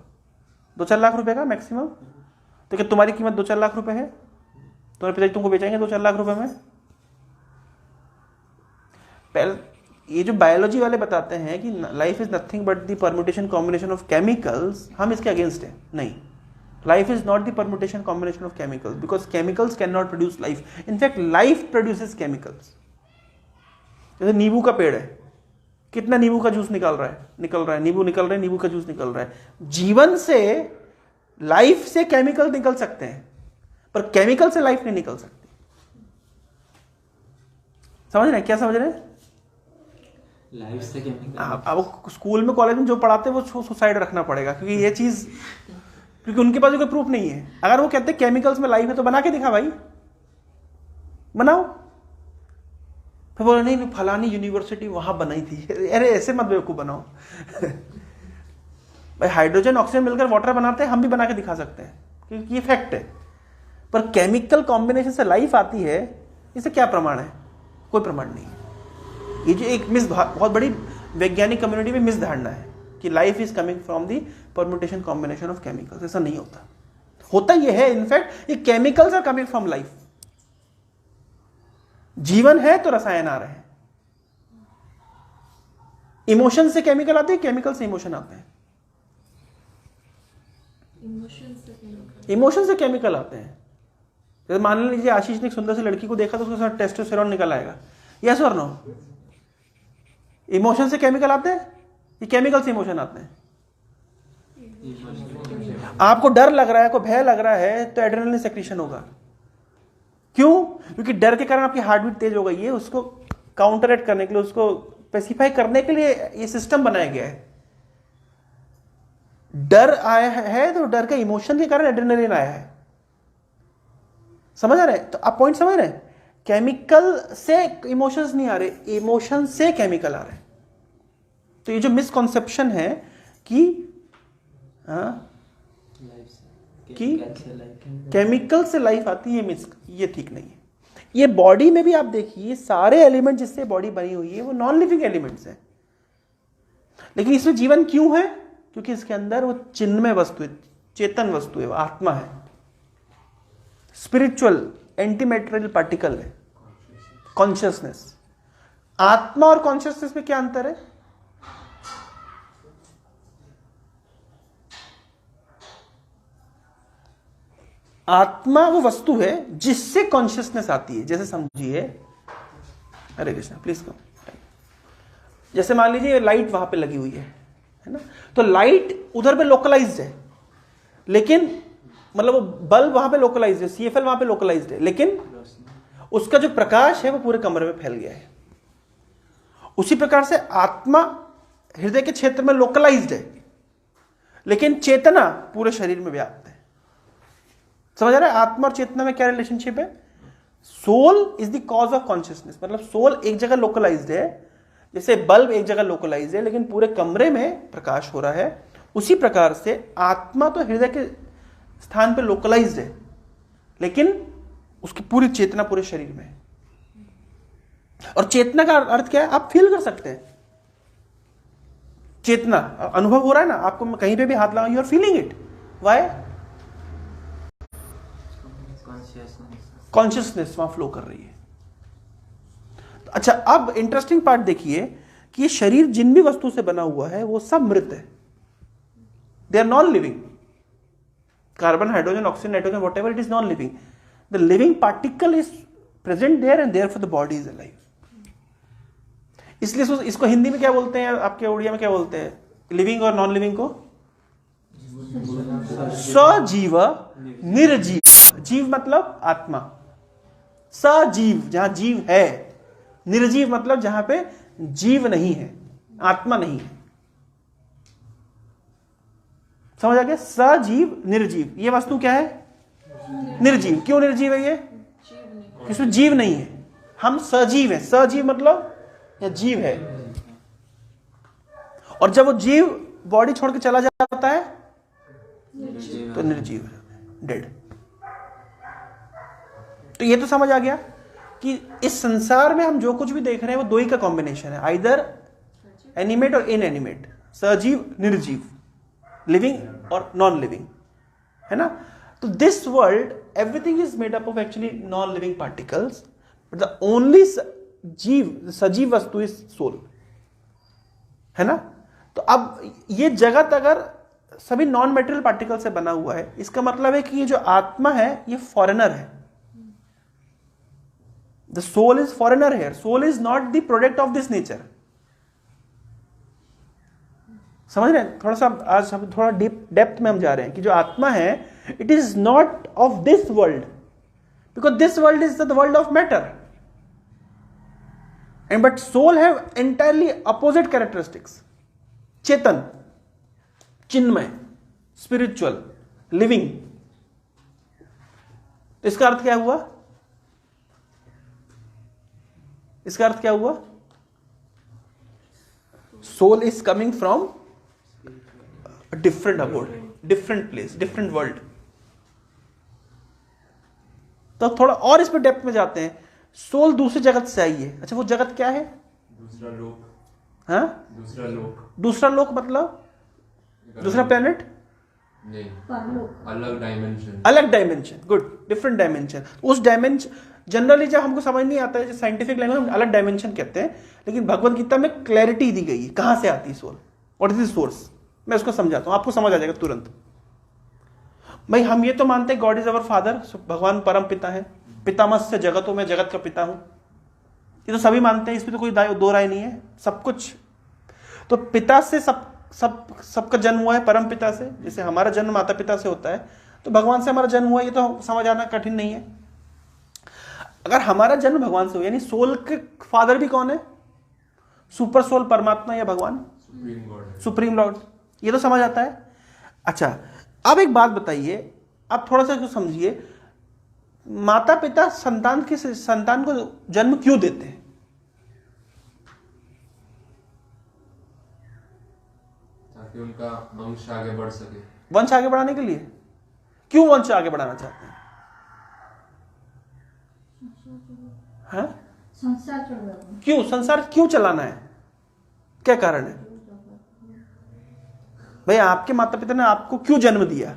2-4 लाख रुपए का मैक्सिमम। तो क्या तुम्हारी कीमत 2-4 लाख रुपए है? तुम्हारे पिताजी तुमको बेचेंगे 2-4 लाख रुपए में? पहले ये जो बायोलॉजी वाले बताते हैं कि life is nothing but the permutation combination of chemicals, हम इसके अगेंस्ट है। नहीं, life is not the permutation combination of chemicals, because chemicals can not produce life. In fact life produces chemicals. जैसे नींबू का पेड़ है, कितना नींबू का जूस निकल रहा है, नींबू निकल रहे हैं, नींबू का जूस निकल रहा है। जीवन से, लाइफ से केमिकल निकल सकते हैं, पर केमिकल से लाइफ नहीं निकल सकती। समझ रहे हैं? क्या समझ रहे हैं? लाइफ से केमिकल। अब स्कूल में कॉलेज में जो पढ़ाते हैं वो सुसाइड रखना पड़ेगा, क्योंकि ये चीज, क्योंकि उनके पास कोई प्रूफ नहीं है। अगर वो कहते हैं केमिकल्स में लाइफ है तो बना के दिखा भाई, बनाओ। फिर बोले नहीं फलानी यूनिवर्सिटी वहां बनाई थी। अरे ऐसे मत बेवकूफ बनाओ। भाई हाइड्रोजन ऑक्सीजन मिलकर वाटर बनाते हैं, हम भी बना के दिखा सकते हैं, क्योंकि ये फैक्ट है। पर केमिकल कॉम्बिनेशन से लाइफ आती है, इसे क्या प्रमाण है? कोई प्रमाण नहीं है। ये जो एक बहुत बड़ी वैज्ञानिक कम्युनिटी में मिस धारणा है कि life is coming from the permutation combination of chemicals. ऐसा नहीं होता। होता यह है, इनफैक्ट ये chemicals are coming from life. जीवन है तो रसायन आ रहे हैं। इमोशन से केमिकल आते हैं, केमिकल से इमोशन आते हैं। इमोशन से केमिकल आते हैं। जैसे मान लीजिए आशीष ने एक सुंदर सी लड़की को देखा तो उसके साथ टेस्टोस्टेरोन निकल आएगा, यस और नो? इमोशन से केमिकल आते हैं, ये केमिकल से इमोशन आते हैं। आपको डर लग रहा है, कोई भय लग रहा है, तो एड्रेनलिन सेक्रेशन होगा। क्यों? क्योंकि डर के कारण आपकी हार्ट बीट तेज हो गई है। उसको काउंटर एक्ट करने के लिए, उसको स्पेसिफाई करने के लिए ये सिस्टम बनाया गया है। डर आया है तो डर के इमोशन के कारण एड्रेनलिन आया है। समझ आ रहे हैं? तो आप पॉइंट समझ रहे हैं? केमिकल से इमोशंस नहीं आ रहे, इमोशन से केमिकल आ रहे हैं। तो ये जो मिसकॉन्सेप्शन है कि केमिकल से लाइफ आती है, ये ठीक नहीं है। ये बॉडी में भी आप देखिए, सारे एलिमेंट जिससे बॉडी बनी हुई है वो नॉन लिविंग एलिमेंट्स हैं। लेकिन इसमें जीवन क्यों है? क्योंकि इसके अंदर वो चिन्मय वस्तु है, चेतन वस्तु है, वो आत्मा है, स्पिरिचुअल एंटीमेटेरियल पार्टिकल है, कॉन्शियसनेस। आत्मा और कॉन्शियसनेस में क्या अंतर है? आत्मा वो वस्तु है जिससे कॉन्शियसनेस आती है। जैसे समझिए, हरे कृष्णा प्लीज कम। जैसे मान लीजिए लाइट वहां पे लगी हुई है ना, तो लाइट उधर पे लोकलाइज्ड है, लेकिन मतलब वो बल्ब वहां पे लोकलाइज्ड है, सीएफएल वहां पे लोकलाइज्ड है, लेकिन उसका जो प्रकाश है वो पूरे कमरे में फैल गया है। उसी प्रकार से आत्मा हृदय के क्षेत्र में लोकलाइज्ड है, लेकिन चेतना पूरे शरीर में व्याप्त है। समझ आ रहा है? आत्मा और चेतना में क्या रिलेशनशिप है? Soul is the cause of consciousness. मतलब सोल एक जगह लोकलाइज्ड है, जैसे बल्ब एक जगह लोकलाइज्ड है लेकिन पूरे कमरे में प्रकाश हो रहा है, उसी प्रकार से आत्मा तो हृदय के स्थान पे लोकलाइज्ड है, लेकिन उसकी पूरी चेतना पूरे शरीर में है। और चेतना का अर्थ क्या है? आप फील कर सकते हैं। चेतना अनुभव हो रहा है ना आपको, कहीं पे भी हाथ लगाओ, you are feeling it. Why? Consciousness वहां फ्लो कर रही है। अच्छा, अब इंटरेस्टिंग पार्ट देखिए कि ये शरीर जिन भी वस्तु से बना हुआ है वो सब मृत है, they are non living. Carbon, hydrogen, oxygen, nitrogen, whatever it is non living. The living particle is present there and therefore the body is alive. इसलिए इसको हिंदी में क्या बोलते हैं, आपके उड़िया में क्या बोलते हैं? लिविंग और नॉन लिविंग को सजीव निर्जीव। जीव मतलब आत्मा, सजीव जहां जीव है, निर्जीव मतलब जहां पे जीव नहीं है, आत्मा नहीं है। समझ आ गया? सजीव निर्जीव। ये वस्तु क्या है? निर्जीव। क्यों निर्जीव है ये? इसमें जीव नहीं है। हम सजीव हैं, सजीव मतलब या जीव है, और जब वो जीव बॉडी छोड़ के चला जाता है तो निर्जीव है, डेड। तो ये तो समझ आ गया कि इस संसार में हम जो कुछ भी देख रहे हैं वो दो ही का कॉम्बिनेशन है, आइदर एनिमेट और इनएनिमेट, सजीव निर्जीव, लिविंग और नॉन लिविंग, है ना। तो this world everything is made up of actually non living particles, but the only जीव सजीव वस्तु इज सोल, है ना। तो अब ये जगत अगर सभी नॉन मेटेरियल पार्टिकल से बना हुआ है, इसका मतलब है कि ये जो आत्मा है ये फॉरेनर है। द सोल इज फॉरेनर है, soul is not the product of this nature. समझ रहे हैं? थोड़ा सा आज हम थोड़ा डीप डेप्थ में हम जा रहे हैं कि जो आत्मा है it is not of this world, because this world is the world of matter, and but soul have entirely opposite characteristics, चेतन, चिन्मय, स्पिरिचुअल, लिविंग। इसका अर्थ क्या हुआ? इसका अर्थ क्या हुआ? Soul is coming from different abode, different place, different world. तो थोड़ा और इस पर डेप्थ में जाते हैं। सोल दूसरी जगत से आई है। अच्छा, वो जगत क्या है? दूसरा लोक। हाँ, दूसरा लोक। दूसरा लोक मतलब दूसरा प्लेनेट नहीं, अलग डायमेंशन। अलग डायमेंशन, गुड, डिफरेंट डायमेंशन। उस डायमेंशन जनरली जब हमको समझ नहीं आता है, साइंटिफिक लैंग्वेज में हम अलग डायमेंशन कहते हैं, लेकिन भगवद गीता में क्लैरिटी दी गई है कहां से आती है soul, what is the source. मैं उसको समझाता हूं, आपको समझ आ जाएगा तुरंत। भाई हम ये तो मानते हैं गॉड इज अवर फादर, भगवान परम पिता है, पितामहस्य जगतों में जगत का पिता हूं, ये तो सभी मानते हैं, इसमें तो कोई दो राय नहीं है। सब कुछ तो पिता से सबका जन्म हुआ है, परम पिता से। जैसे हमारा जन्म माता पिता से होता है, तो भगवान से हमारा जन्म हुआ, ये तो समझ आना कठिन नहीं है। अगर हमारा जन्म भगवान से हो, यानी सोल के फादर भी कौन है? सुपर सोल, परमात्मा या भगवान, सुप्रीम गॉड, सुप्रीम लॉर्ड, ये तो समझ आता है। अच्छा, अब एक बात बताइए, आप थोड़ा सा कुछ समझिए, माता पिता संतान को जन्म क्यों देते हैं? ताकि उनका वंश आगे बढ़ सके। वंश आगे बढ़ाने के लिए? क्यों वंश आगे बढ़ाना चाहते हैं? हाँ? क्यों संसार क्यों चलाना है? क्या कारण है? भाई आपके माता पिता ने आपको क्यों जन्म दिया,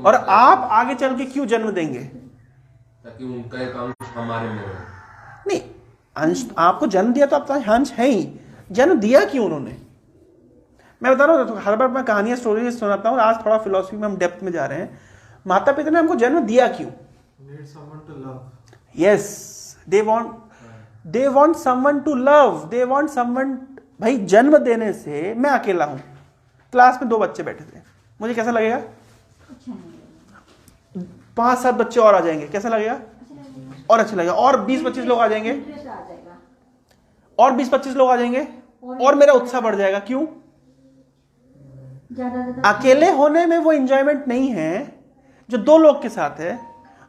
और आप आगे चल के क्यों जन्म देंगे? ताकि उनका एक अंश हमारे में रहे। नहीं, अंश आपको जन्म दिया तो आपका अंश है ही, जन्म दिया क्यों उन्होंने? मैं बता रहा हूँ, हर बार मैं कहानियां स्टोरी सुनाता हूँ, आज थोड़ा फिलोसफी में हम डेप्थ में जा रहे हैं। माता पिता ने हमको जन्म दिया क्यों? Need someone to love. Yes, they want someone to love, they want someone. भाई जन्म देने से, मैं अकेला हूं, क्लास में 2 बच्चे बैठे थे, मुझे कैसा लगेगा? 5-7 बच्चे और आ जाएंगे, कैसा लगेगा? और अच्छा लगेगा। और 20-25 लोग आ जाएंगे, और 20-25 लोग आ जाएंगे, और मेरा उत्साह बढ़ जाएगा। क्यों? अकेले होने में वो एंजॉयमेंट नहीं है जो 2 लोग के साथ है,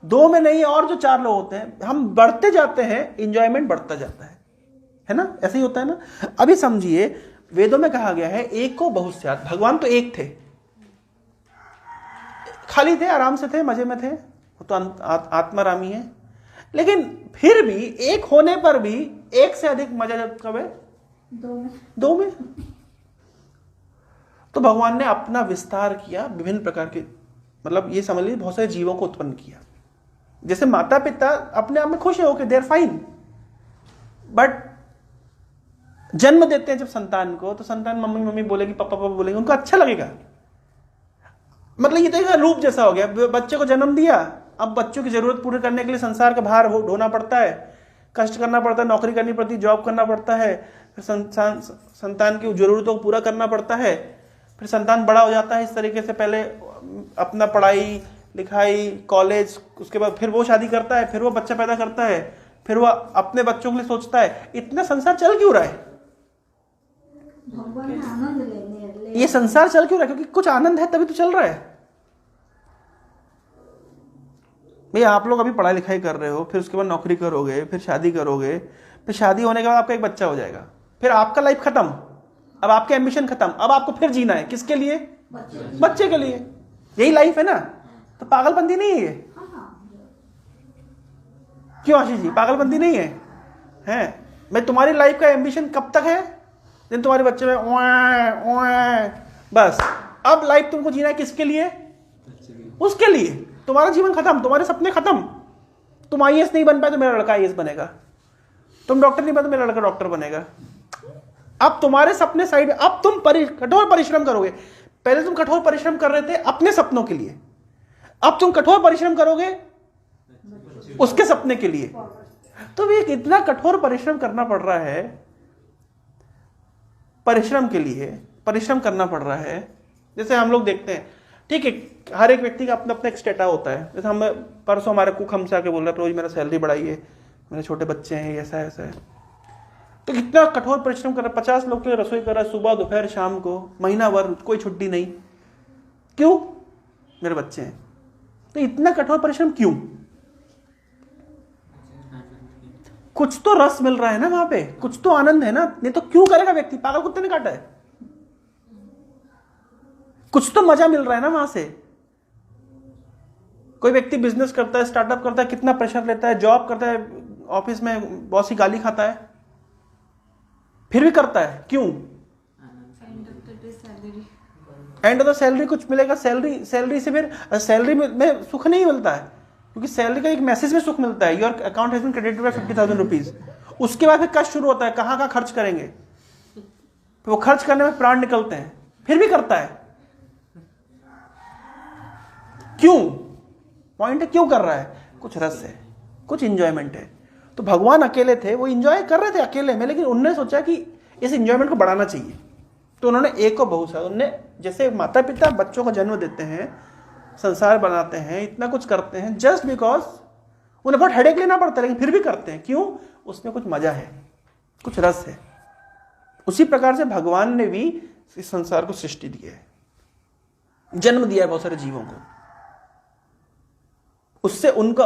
2 में नहीं है, और जो 4 लोग होते हैं, हम बढ़ते जाते हैं, एंजॉयमेंट बढ़ता जाता है ना? ऐसे ही होता है ना। अभी समझिए, वेदों में कहा गया है एक को बहुस्यात्। भगवान तो एक थे, खाली थे, आराम से थे, मजे में थे, वो तो आत्मारामी है, लेकिन फिर भी एक होने पर भी एक से अधिक मजा कब है? 2 में। तो भगवान ने अपना विस्तार किया, विभिन्न प्रकार के, मतलब ये समझ लीजिए बहुत सारे जीवों को उत्पन्न किया। जैसे माता पिता अपने आप में खुश है, okay, they are fine, but जन्म देते हैं जब संतान को, तो संतान मम्मी मम्मी बोलेगी, पापा पापा बोलेंगे, उनको अच्छा लगेगा। मतलब ये तो एक लूप जैसा हो गया। बच्चे को जन्म दिया, अब बच्चों की जरूरत पूरी करने के लिए संसार का भार ढोना पड़ता है, कष्ट करना पड़ता है, नौकरी करनी पड़ती है, जॉब करना पड़ता है, फिर संतान की जरूरतों को पूरा करना पड़ता है, फिर संतान बड़ा हो जाता है इस तरीके से, पहले अपना पढ़ाई लिखाई, कॉलेज, उसके बाद फिर वो शादी करता है, फिर वो बच्चा पैदा करता है, फिर वो अपने बच्चों के लिए सोचता है। इतना संसार चल क्यों रहा है? ये संसार चल क्यों रहा है? क्योंकि कुछ आनंद है, तभी तो चल रहा है। भाई आप लोग अभी पढ़ाई लिखाई कर रहे हो, फिर उसके बाद नौकरी करोगे, फिर शादी करोगे, फिर शादी होने के बाद आपका एक बच्चा हो जाएगा, फिर आपका लाइफ खत्म, अब आपके एम्बिशन खत्म, अब आपको फिर जीना है किसके लिए? बच्चे के लिए। यही लाइफ है ना? तो पागलपंती नहीं है ये? क्यों आशीष जी, पागलपंती नहीं है? हैं भाई, तुम्हारी लाइफ का एम्बिशन कब तक है? दिन तुम्हारे बच्चे में ओए ओए, बस अब लाइफ तुमको जीना है किसके लिए? उसके लिए। तुम्हारा जीवन खत्म, तुम्हारे सपने खत्म। तुम आईएएस नहीं बन पाए तो मेरा लड़का आईएएस बनेगा, तुम डॉक्टर नहीं बने तो मेरा लड़का डॉक्टर बनेगा। अब तुम्हारे सपने साइड, अब तुम कठोर परिश्रम करोगे। पहले तुम कठोर परिश्रम कर रहे थे अपने सपनों के लिए, अब तुम कठोर परिश्रम करोगे उसके सपने के लिए। तो भी इतना कठोर परिश्रम करना पड़ रहा है, परिश्रम के लिए परिश्रम करना पड़ रहा है। जैसे हम लोग देखते हैं, ठीक है, हर एक व्यक्ति का अपना अपना एक स्टेटा होता है। जैसे हम परसों हमारे कुक हमसे आके बोल रहा है, रोज मेरा सैलरी बढ़ाइए, मेरे छोटे बच्चे हैं, ऐसा ऐसा है। तो कितना कठोर परिश्रम कर रहा है, 50 लोग के लिए रसोई कर रहा है, सुबह दोपहर शाम को, महीना भर कोई छुट्टी नहीं। क्यों? मेरे बच्चे हैं। तो इतना कठोर परिश्रम क्यों? कुछ तो रस मिल रहा है ना वहां पे, कुछ तो आनंद है ना, नहीं तो क्यों करेगा व्यक्ति? पागल कुत्ते ने काटा है। कुछ तो मजा मिल रहा है ना वहां से। कोई व्यक्ति बिजनेस करता है, स्टार्टअप करता है, कितना प्रेशर लेता है, जॉब करता है, ऑफिस में बॉस की गाली खाता है, फिर भी करता है। क्यों? एंड ऑफ द सैलरी कुछ मिलेगा। सैलरी से फिर सैलरी में सुख नहीं मिलता है, क्योंकि सैलरी का एक मैसेज में सुख मिलता है, your account has been credited by 50,000 rupees. उसके बाद फिर कष्ट शुरू होता है, कहाँ खर्च करेंगे। तो वो खर्च करने में प्राण निकलते हैं, फिर भी करता है। क्यों? पॉइंट है, क्यों कर रहा है? कुछ रस है, कुछ इंजॉयमेंट है। तो भगवान अकेले थे, वो इंजॉय कर रहे थे अकेले में, लेकिन उन्होंने सोचा कि इस इंजॉयमेंट को बढ़ाना चाहिए। तो उन्होंने एक को बहुत सारा, उन्होंने जैसे माता पिता बच्चों को जन्म देते हैं, संसार बनाते हैं, इतना कुछ करते हैं जस्ट बिकॉज उन्हें बहुत हेडेक लेना पड़ता है, लेकिन फिर भी करते हैं। क्यों? उसमें कुछ मजा है, कुछ रस है। उसी प्रकार से भगवान ने भी इस संसार को सृष्टि दी है, जन्म दिया है बहुत सारे जीवों को। उससे उनका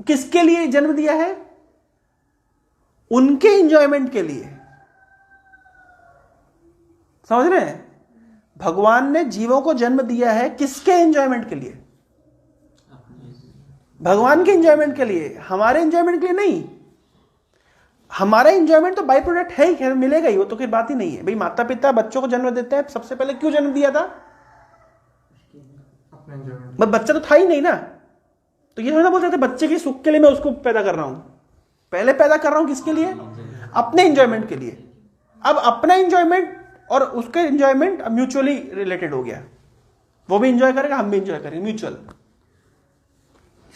किसके लिए जन्म दिया है? उनके एंजॉयमेंट के लिए। समझ रहे हैं? भगवान ने जीवों को जन्म दिया है किसके एंजॉयमेंट के लिए? भगवान के एंजॉयमेंट के लिए, हमारे एंजॉयमेंट के लिए नहीं। हमारा एंजॉयमेंट तो बाई प्रोडक्ट है ही, मिलेगा ही, वो तो कोई बात ही नहीं है। भाई माता पिता बच्चों को जन्म देते हैं, सबसे पहले क्यों जन्म दिया था? अपने एंजॉयमेंट। बच्चा तो था ही नहीं ना, तो ये थोड़ा ना बोल सकते बच्चे के सुख के लिए मैं उसको पैदा कर रहा हूं। पहले पैदा कर रहा हूं किसके लिए? अपने एंजॉयमेंट के लिए। अब अपना एंजॉयमेंट और उसका एंजॉयमेंट म्यूचुअली रिलेटेड हो गया, वो भी एंजॉय करेगा, हम भी एंजॉय करेंगे, म्यूचुअल।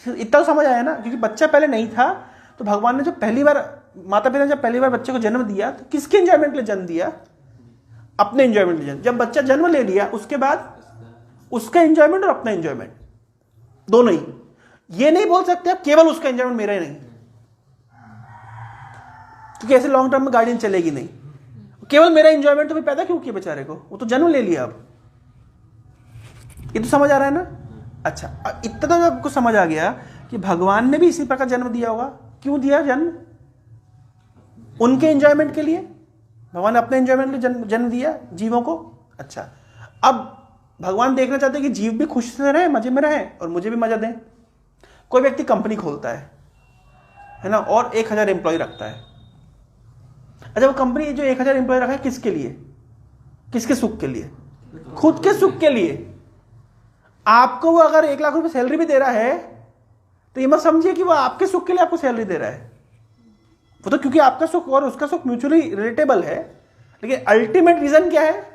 इतना तो समझ आया ना? क्योंकि बच्चा पहले नहीं था, तो भगवान ने जो पहली बार, माता पिता ने जब पहली बार बच्चे को जन्म दिया, तो किसके एंजॉयमेंट के लिए जन्म दिया? अपने एंजॉयमेंट के लिए। जब बच्चा जन्म ले लिया, उसके बाद उसका एंजॉयमेंट और अपना एंजॉयमेंट दोनों ही। ये नहीं बोल सकते अब केवल उसका एंजॉयमेंट, मेरा ही नहीं, क्योंकि ऐसे लॉन्ग टर्म में गाड़ी चलेगी नहीं। केवल मेरा एंजॉयमेंट तो भी पैदा क्यों किया बेचारे को? वो तो जन्म ले लिया। अब ये तो समझ आ रहा है ना? अच्छा, इतना तो आपको समझ आ गया कि भगवान ने भी इसी प्रकार जन्म दिया होगा। क्यों दिया जन्म? उनके एंजॉयमेंट के लिए। भगवान ने अपने एंजॉयमेंट के लिए जन्म दिया जीवों को। अच्छा, अब भगवान देखना चाहते हैं कि जीव भी खुश से रहे, मजे में रहे, और मुझे भी मजा दें। कोई व्यक्ति कंपनी खोलता है ना, और 1000 एम्प्लॉय रखता है। अच्छा, वो कंपनी जो 1000 एम्प्लॉय रखा है किसके लिए? किसके सुख के लिए? खुद के सुख के लिए। आपको वो अगर 1 लाख रुपए सैलरी भी दे रहा है, तो ये मत समझिए कि वो आपके सुख के लिए आपको सैलरी दे रहा है। वो तो क्योंकि आपका सुख और उसका सुख म्यूचुअली रिलेटेबल है, लेकिन अल्टीमेट रीजन क्या है?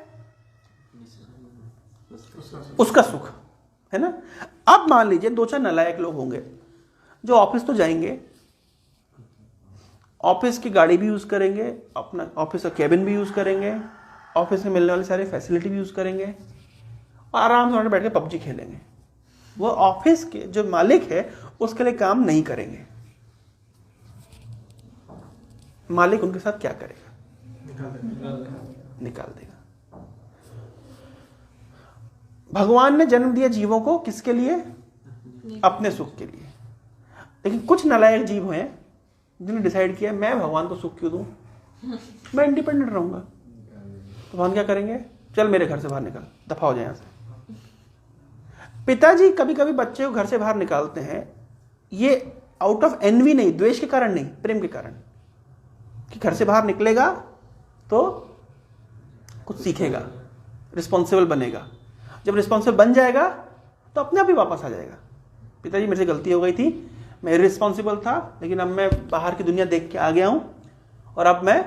उसका सुख, है ना। अब मान लीजिए 2-4 नालायक लोग होंगे जो ऑफिस तो जाएंगे, ऑफिस की गाड़ी भी यूज करेंगे, अपना ऑफिस का केबिन भी यूज करेंगे, ऑफिस में मिलने वाली सारी फैसिलिटी भी यूज करेंगे, और आराम से बैठ के पबजी खेलेंगे। वो ऑफिस के जो मालिक है उसके लिए काम नहीं करेंगे। मालिक उनके साथ क्या करेगा? निकाल देगा। भगवान ने जन्म दिया जीवों को किसके लिए? अपने सुख के लिए। लेकिन कुछ नालायक जीव हैं जिन्होंने डिसाइड किया मैं भगवान को सुख क्यों दूं, मैं इंडिपेंडेंट रहूंगा। तो भगवान क्या करेंगे, चल मेरे घर से बाहर निकल, दफा हो जाए यहां से। पिताजी कभी कभी बच्चे को घर से बाहर निकालते हैं, ये आउट ऑफ एनवी नहीं, द्वेष के कारण नहीं, प्रेम के कारण, कि घर से बाहर निकलेगा तो कुछ सीखेगा, रिस्पॉन्सिबल बनेगा। जब रिस्पॉन्सिबल बन जाएगा तो अपने आप ही वापस आ जाएगा। पिताजी मेरे से गलती हो गई थी, मैं रिस्पॉन्सिबल था, लेकिन अब मैं बाहर की दुनिया देख के आ गया हूं और अब मैं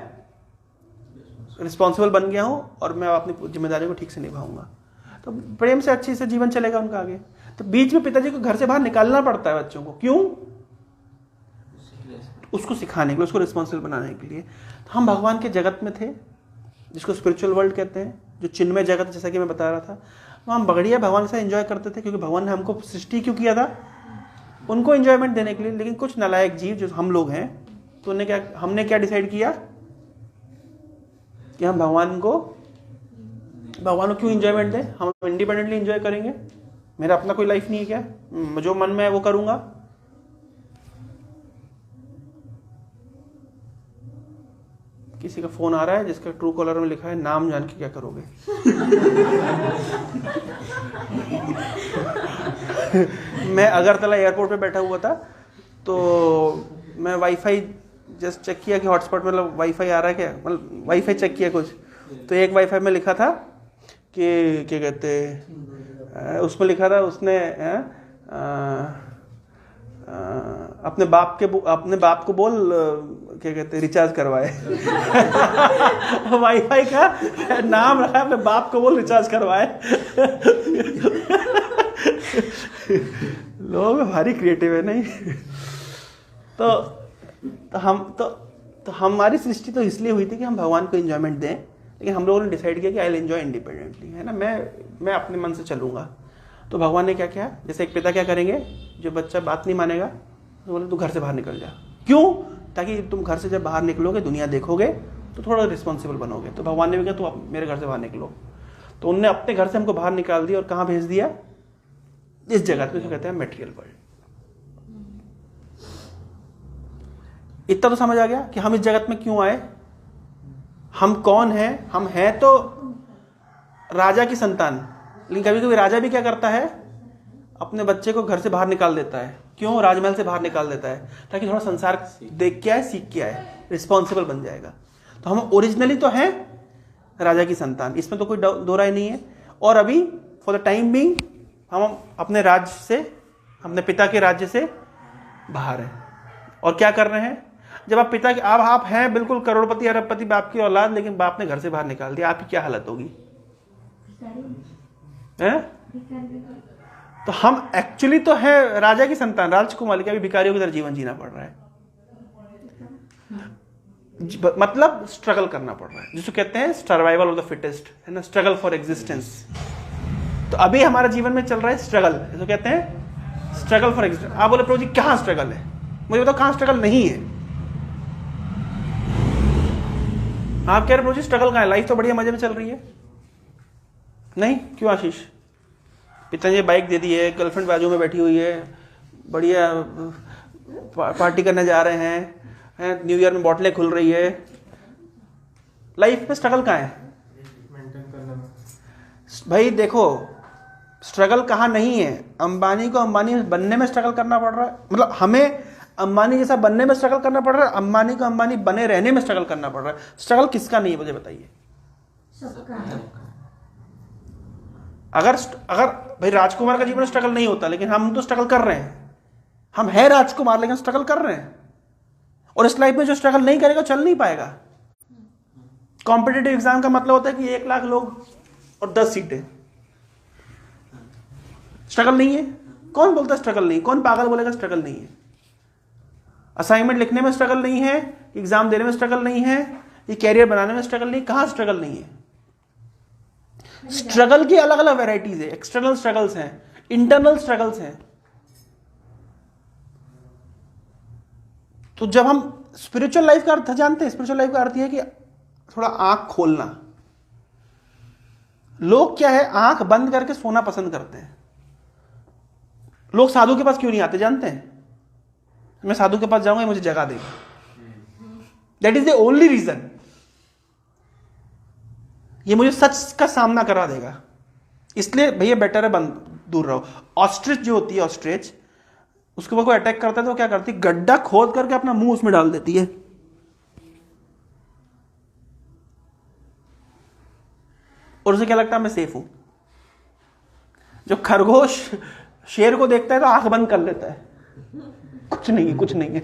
रिस्पॉन्सिबल बन गया हूं और मैं अपनी जिम्मेदारी को ठीक से निभाऊंगा। तो प्रेम से अच्छे से जीवन चलेगा उनका आगे। तो बीच में पिताजी को घर से बाहर निकालना पड़ता है बच्चों को, क्यों? उसको सिखाने के लिए, उसको रिस्पॉन्सिबल बनाने के लिए। तो हम भगवान के जगत में थे, जिसको स्पिरिचुअल वर्ल्ड कहते हैं, जो चिन्मय जगत, जैसा कि मैं बता रहा था। तो हम बढ़िया भगवान से एंजॉय करते थे, क्योंकि भगवान ने हमको सृष्टि क्यों किया था, उनको एंजॉयमेंट देने के लिए। लेकिन कुछ नालायक जीव जो हम लोग हैं, तो हमने क्या डिसाइड किया कि हम भगवान को क्यों एंजॉयमेंट दें, हम इंडिपेंडेंटली एंजॉय करेंगे, मेरा अपना कोई लाइफ नहीं है क्या, जो मन में है वो करूंगा। किसी का फोन आ रहा है जिसका ट्रू कॉलर में लिखा है नाम जान के क्या करोगे। मैं अगरतला एयरपोर्ट पे बैठा हुआ था, तो मैं वाईफाई जस्ट चेक किया कि हॉटस्पॉट मतलब वाईफाई आ रहा है क्या, मतलब वाईफाई चेक किया कुछ, तो एक वाईफाई में लिखा था कि क्या कहते, उसमें लिखा था उसने अपने बाप को बोल क्या कहते रिचार्ज करवाए। वाईफाई का नाम रखा है, अपने बाप को बोल रिचार्ज करवाए। लोग भारी क्रिएटिव है नहीं। तो हमारी सृष्टि तो इसलिए हुई थी कि हम भगवान को एंजॉयमेंट दें, लेकिन हम लोगों ने डिसाइड किया कि आई विल एंजॉय इंडिपेंडेंटली, है ना, मैं अपने मन से चलूंगा। तो भगवान ने क्या किया, जैसे एक पिता क्या करेंगे, जो बच्चा बात नहीं मानेगा तो बोले तू घर से बाहर निकल जा। क्यों? ताकि तुम घर से जब बाहर निकलोगे, दुनिया देखोगे, तो थोड़ा रिस्पॉन्सिबल बनोगे। तो भगवान ने भी कहा तू मेरे घर से बाहर निकलो। तो उनने अपने घर से हमको बाहर निकाल दिया और कहाँ भेज दिया, इस जगत में, जो कहते हैं मटेरियल वर्ल्ड। इतना तो समझ आ गया कि हम इस जगत में क्यों आए, हम कौन हैं। हम हैं तो राजा की संतान, लेकिन कभी कभी राजा भी क्या करता है, अपने बच्चे को घर से बाहर निकाल देता है। क्यों? राजमहल से बाहर निकाल देता है, ताकि थोड़ा संसार देख के आए, सीख के आए, रिस्पॉन्सिबल बन जाएगा। तो हम ओरिजिनली तो हैं राजा की संतान, इसमें तो कोई दो राय नहीं है। और अभी फॉर द टाइम बीइंग हम अपने राज्य से, अपने पिता के राज्य से बाहर हैं। और क्या कर रहे हैं, जब आप पिता के, आप हैं बिल्कुल करोड़पति अरबपति बाप की औलाद, लेकिन बाप ने घर से बाहर निकाल दिया, आपकी क्या हालत होगी, हैं? तो हम एक्चुअली तो है राजा की संतान, राजकुमार, लेकिन अभी भिखारियों की तरह जीवन जीना पड़ रहा है। मतलब स्ट्रगल करना पड़ रहा है, जिसको कहते हैं सर्वाइवल ऑफ द फिटेस्ट, है ना, स्ट्रगल फॉर एग्जिस्टेंस। तो अभी हमारा जीवन में चल रहा है स्ट्रगल, जिसको कहते हैं स्ट्रगल फॉर एग्जिस्टेंस। आप बोले प्रभु जी कहाँ स्ट्रगल है, मुझे बताओ कहाँ स्ट्रगल नहीं है। आप कह रहे प्रभु जी स्ट्रगल कहाँ है, लाइफ तो बढ़िया मजे में चल रही है। नहीं, क्यों आशीष? पिताजी बाइक दे दी है, गर्लफ्रेंड बाजू में बैठी हुई है, बढ़िया पार्टी करने जा रहे हैं, न्यू ईयर में बोतलें खुल रही है, लाइफ में स्ट्रगल कहाँ है? मेंटेन करने में। भाई देखो, स्ट्रगल कहाँ नहीं है। अंबानी को अंबानी बनने में स्ट्रगल करना पड़ रहा है, मतलब हमें अंबानी जैसा बनने में स्ट्रगल करना पड़ रहा है, अंबानी को अंबानी बने रहने में स्ट्रगल करना पड़ रहा है। स्ट्रगल किसका नहीं है, मुझे बताइए। अगर भाई राजकुमार का जीवन स्ट्रगल नहीं होता, लेकिन हम तो स्ट्रगल कर रहे हैं। हम हैं राजकुमार, लेकिन स्ट्रगल कर रहे हैं। और इस लाइफ में जो स्ट्रगल नहीं करेगा चल नहीं पाएगा। कॉम्पिटिटिव एग्जाम का मतलब होता है कि 1 लाख लोग और 10 सीटें। स्ट्रगल नहीं है? कौन बोलता है स्ट्रगल नहीं? कौन पागल बोलेगा स्ट्रगल नहीं है? असाइनमेंट लिखने में स्ट्रगल नहीं है, एग्जाम देने में स्ट्रगल नहीं है, ये कैरियर बनाने में स्ट्रगल नहीं। कहां स्ट्रगल नहीं है? स्ट्रगल की अलग अलग वैरायटीज है। एक्सटर्नल स्ट्रगल्स हैं, इंटरनल स्ट्रगल्स हैं। तो जब हम स्पिरिचुअल लाइफ का अर्थ जानते हैं, स्पिरिचुअल लाइफ का अर्थ यह है कि थोड़ा आंख खोलना। लोग क्या है, आंख बंद करके सोना पसंद करते हैं। लोग साधु के पास क्यों नहीं आते जानते हैं? मैं साधु के पास जाऊंगा, मुझे जगा देगा। That is the only reason. ये मुझे सच का सामना करा देगा, इसलिए भैया बेटर है दूर रहो। ऑस्ट्रिच जो होती है, ऑस्ट्रिच, उसके ऊपर कोई अटैक करता है तो क्या करती है, गड्ढा खोद करके अपना मुंह उसमें डाल देती है। और उसे क्या लगता है मैं सेफ हूं। जब खरगोश शेर को देखता है तो आंख बंद कर लेता है, कुछ नहीं है, कुछ नहीं है।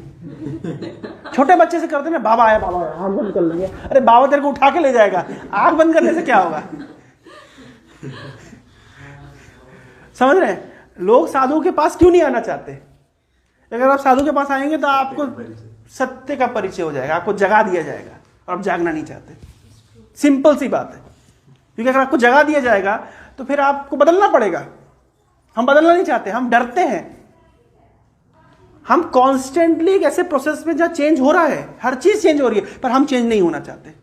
छोटे बच्चे से करते ना, बाबा आया, बाबा आंख बंद कर लेंगे। अरे बाबा तेरे को उठा के ले जाएगा, आंख बंद करने से क्या होगा। समझ रहे हैं? लोग साधु के पास क्यों नहीं आना चाहते? अगर आप साधु के पास आएंगे तो आपको सत्य का परिचय हो जाएगा, आपको जगा दिया जाएगा, और आप जागना नहीं चाहते। सिंपल सी बात है। क्योंकि अगर आपको जगा दिया जाएगा तो फिर आपको बदलना पड़ेगा। हम बदलना नहीं चाहते, हम डरते हैं। हम कॉन्स्टेंटली एक ऐसे प्रोसेस में जहां चेंज हो रहा है, हर चीज चेंज हो रही है, पर हम चेंज नहीं होना चाहते,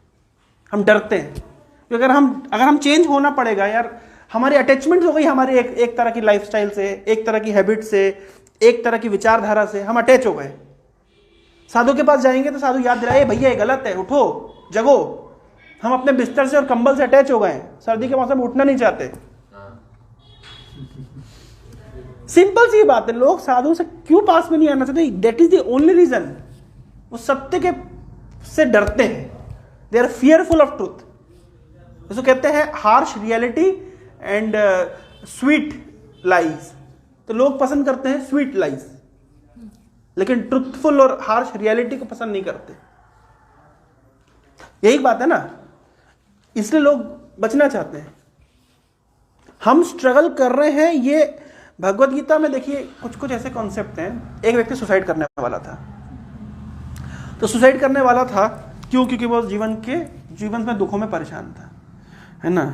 हम डरते हैं। क्योंकि अगर हम चेंज होना पड़ेगा यार, हमारी अटैचमेंट हो गई हमारे एक तरह की लाइफस्टाइल से, एक तरह की हैबिट से, एक तरह की विचारधारा से हम अटैच हो गए। साधु के पास जाएंगे तो साधु याद दिलाए, भैया ये गलत है, उठो, जगो। हम अपने बिस्तर से और कंबल से अटैच हो गए, सर्दी के मौसम में उठना नहीं चाहते। सिंपल सी बात है, लोग साधु से क्यों पास में नहीं आना चाहते? That is the only reason. वो सत्य के से डरते हैं, they are fearful of truth. इसको कहते हैं harsh reality and sweet lies. तो लोग पसंद करते हैं स्वीट लाइज, लेकिन ट्रुथफुल और हार्श रियलिटी को पसंद नहीं करते। यही बात है ना, इसलिए लोग बचना चाहते हैं। हम स्ट्रगल कर रहे हैं। ये भगवत गीता में देखिए कुछ कुछ ऐसे कॉन्सेप्ट हैं। एक व्यक्ति सुसाइड करने वाला था, तो सुसाइड करने वाला था क्यों? क्योंकि वो जीवन में दुखों में परेशान था, है ना।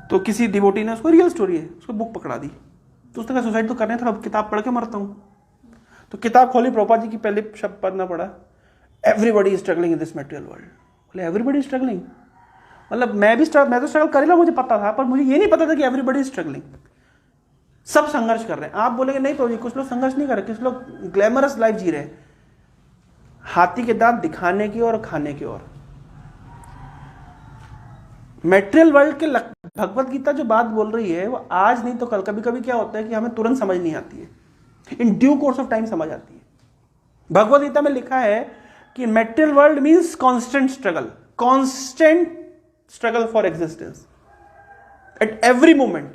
तो किसी डिवोटी ने, उसको रियल स्टोरी है, उसको बुक पकड़ा दी। तो उसने कहा सुसाइड तो करना है, थोड़ा किताब पढ़ के मरता हूं। तो किताब खोली, प्रभुपाद जी की पहले शब्द पढ़ना पड़ा, everybody is struggling in this material world. बोले एवरीबडी इज स्ट्रगलिंग, मतलब मैं तो स्ट्रगल कर ही रहा, मुझे पता था, पर मुझे ये नहीं पता था कि एवरीबडी इज स्ट्रगलिंग। सब संघर्ष कर रहे हैं। आप बोलेंगे नहीं प्रभु जी, कुछ लोग संघर्ष नहीं कर रहे, कुछ लोग ग्लैमरस लाइफ जी रहे हैं, हाथी के दांत दिखाने की और खाने की ओर। मेटेरियल वर्ल्ड के भगवत गीता जो बात बोल रही है वो आज नहीं तो कल। कभी कभी क्या होता है कि हमें तुरंत समझ नहीं आती है, in due course of time समझ आती है। भगवत गीता में लिखा है कि material world means constant struggle for existence at every moment.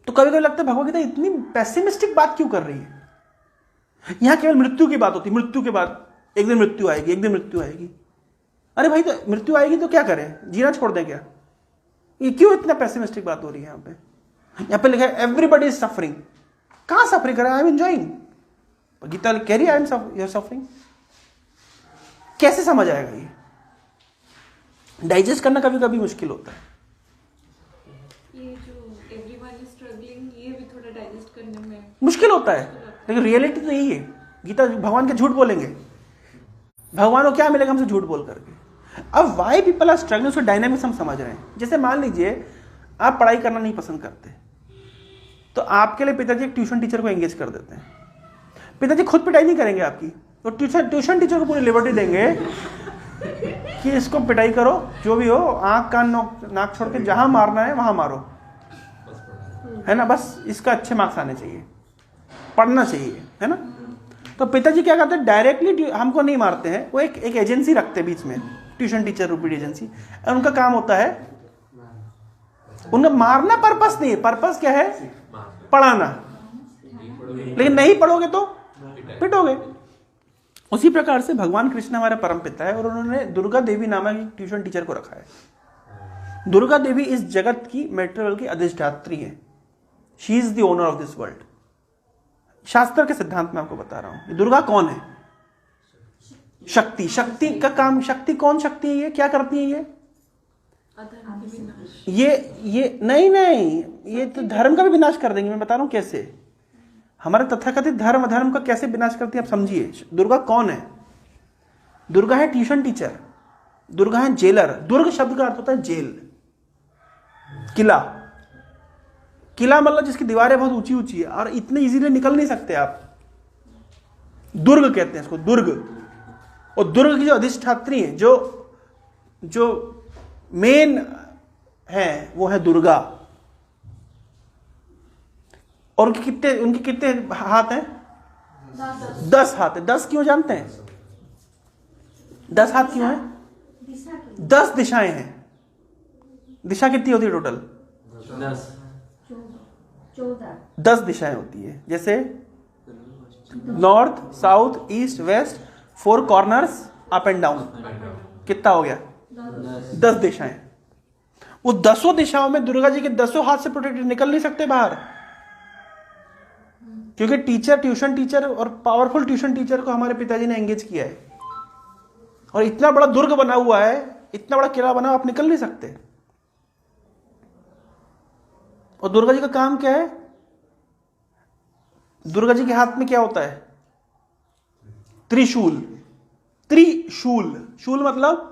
तो कभी कभी लगता है भगवत गीता इतनी पेसिमिस्टिक बात क्यों कर रही है? यहां केवल मृत्यु की बात होती है, मृत्यु के बाद एक दिन मृत्यु आएगी, एक दिन मृत्यु आएगी। अरे भाई, तो मृत्यु आएगी तो क्या करें, जीना छोड़ दें क्या? ये क्यों इतना पेसिमिस्टिक बात हो रही है? यहां पे लिखा है एवरीबडी इज सफरिंग। कहां सफरिंग कर रहा है? I am enjoying. गीता कह रही है I am you are suffering. कैसे समझ आएगा ये? डाइजेस्ट करना कभी कभी मुश्किल होता है। ये जो एवरीवन इज स्ट्रगलिंग, ये भी थोड़ा डाइजेस्ट करने में मुश्किल होता है, लेकिन रियलिटी तो यही है। गीता भगवान के झूठ बोलेंगे, भगवान को क्या मिलेगा हमसे झूठ बोल करके? अब वाई पीपल आर स्ट्रगलिंग, उसके डायनामिक्स हम समझ रहे हैं। जैसे मान लीजिए आप पढ़ाई करना नहीं पसंद करते, तो आपके लिए पिताजी एक ट्यूशन टीचर को एंगेज कर देते हैं। पिताजी खुद पिटाई नहीं करेंगे आपकी, तो ट्यूशन टीचर को पूरी लिबर्टी देंगे कि इसको पिटाई करो, जो भी हो, आंख कान नाक छोड़ के जहां मारना है वहां मारो, है ना, बस इसका अच्छे मार्क्स आने चाहिए, पढ़ना चाहिए, है ना। तो पिताजी क्या करते हैं, डायरेक्टली हमको नहीं मारते हैं, वो एक एजेंसी रखते हैं बीच में, ट्यूशन टीचर रूपी एजेंसी। और उनका काम होता है, उनका मारना पर्पस नहीं है, पर्पस क्या है, पढ़ाना। लेकिन नहीं पढ़ोगे तो पिटोगे। उसी प्रकार से भगवान कृष्ण हमारे परम पिता है, और उन्होंने दुर्गा देवी नामक एक ट्यूशन टीचर को रखा है। दुर्गा देवी इस जगत की मेटेरियल की अधिष्ठात्री है। She is the owner of this world. शास्त्र के सिद्धांत में आपको बता रहा हूं, दुर्गा कौन है? शक्ति। शक्ति का काम, शक्ति कौन शक्ति है? ये क्या करती है? ये नहीं, ये तो धर्म का भी विनाश कर देंगे। मैं बता रहा हूं कैसे। हमारे तथाकथित धर्म अधर्म का कैसे विनाश करती है आप समझिए। दुर्गा कौन है? दुर्गा है ट्यूशन टीचर, दुर्गा है जेलर। दुर्ग शब्द का अर्थ होता है जेल, किला। किला मतलब जिसकी दीवारें बहुत ऊंची ऊंची है और इतने इजीली निकल नहीं सकते आप। दुर्ग कहते हैं इसको, दुर्ग। और दुर्ग की जो अधिष्ठात्री है, जो मेन है, वो है दुर्गा। और उनके कितने हाथ हैं? 10 हाथ है। 10 क्यों जानते हैं? 10 हाथ क्यों है? 10 दिशाएं हैं। दिशा कितनी होती है टोटल? 10 दिशाएं होती है। जैसे north, south, east, west, 4 corners, up and down. कितना हो गया? 10 दिशाएं। वो 10 दिशाओं में दुर्गा जी के 10 हाथ से प्रोटेक्टेड, निकल नहीं सकते बाहर। क्योंकि ट्यूशन टीचर और पावरफुल ट्यूशन टीचर को हमारे पिताजी ने एंगेज किया है। और इतना बड़ा दुर्ग बना हुआ है, इतना बड़ा किला बना, आप निकल नहीं सकते। और दुर्गा जी का काम क्या है? दुर्गा जी के हाथ में क्या होता है? त्रिशूल। त्रिशूल, शूल मतलब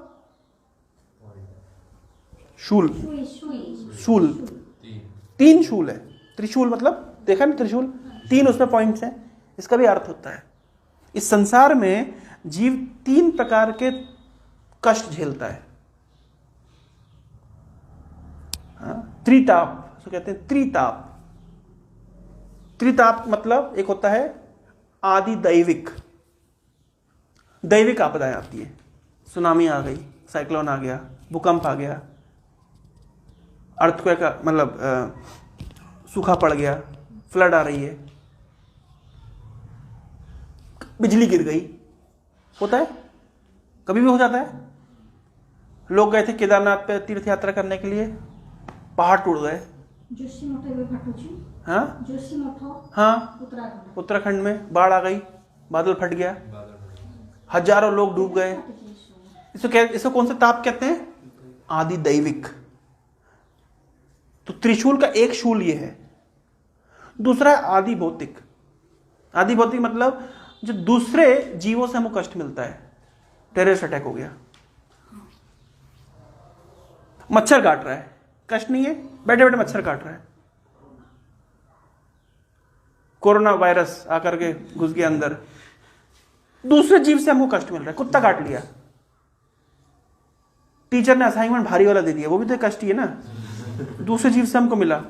शूल, शूल, 3 शूल है। त्रिशूल मतलब देखा ना, त्रिशूल 3 उसमें पॉइंट्स हैं। इसका भी अर्थ होता है इस संसार में जीव 3 प्रकार के कष्ट झेलता है। त्रिताप उसको कहते हैं, त्रिताप। त्रिताप मतलब एक होता है आदि दैविक। दैविक आपदाएं आती है, सुनामी आ गई, साइक्लोन आ गया, भूकंप आ गया, अर्थक्वेक मतलब सूखा पड़ गया, फ्लड आ रही है, बिजली गिर गई, होता है, कभी भी हो जाता है। लोग गए थे केदारनाथ पे तीर्थ यात्रा करने के लिए, पहाड़ टूट गए। हाँ हाँ, उत्तराखंड में बाढ़ आ गई, बादल फट गया, हजारों लोग डूब गए। इसको कौन सा ताप कहते हैं? आदि दैविक। तो त्रिशूल का एक शूल ये है। दूसरा है आदि भौतिक। आदि भौतिक मतलब जो दूसरे जीवों से हमको कष्ट मिलता है। टेररिस्ट अटैक हो गया, मच्छर काट रहा है, कष्ट नहीं है? बैठे बैठे मच्छर काट रहा है। कोरोना वायरस आकर के घुस गया अंदर, दूसरे जीव से हमको कष्ट मिल रहा है। कुत्ता काट लिया, टीचर ने असाइनमेंट भारी वाला दे दिया, वो भी तो कष्ट ही है ना, दूसरे जीव से हमको मिला।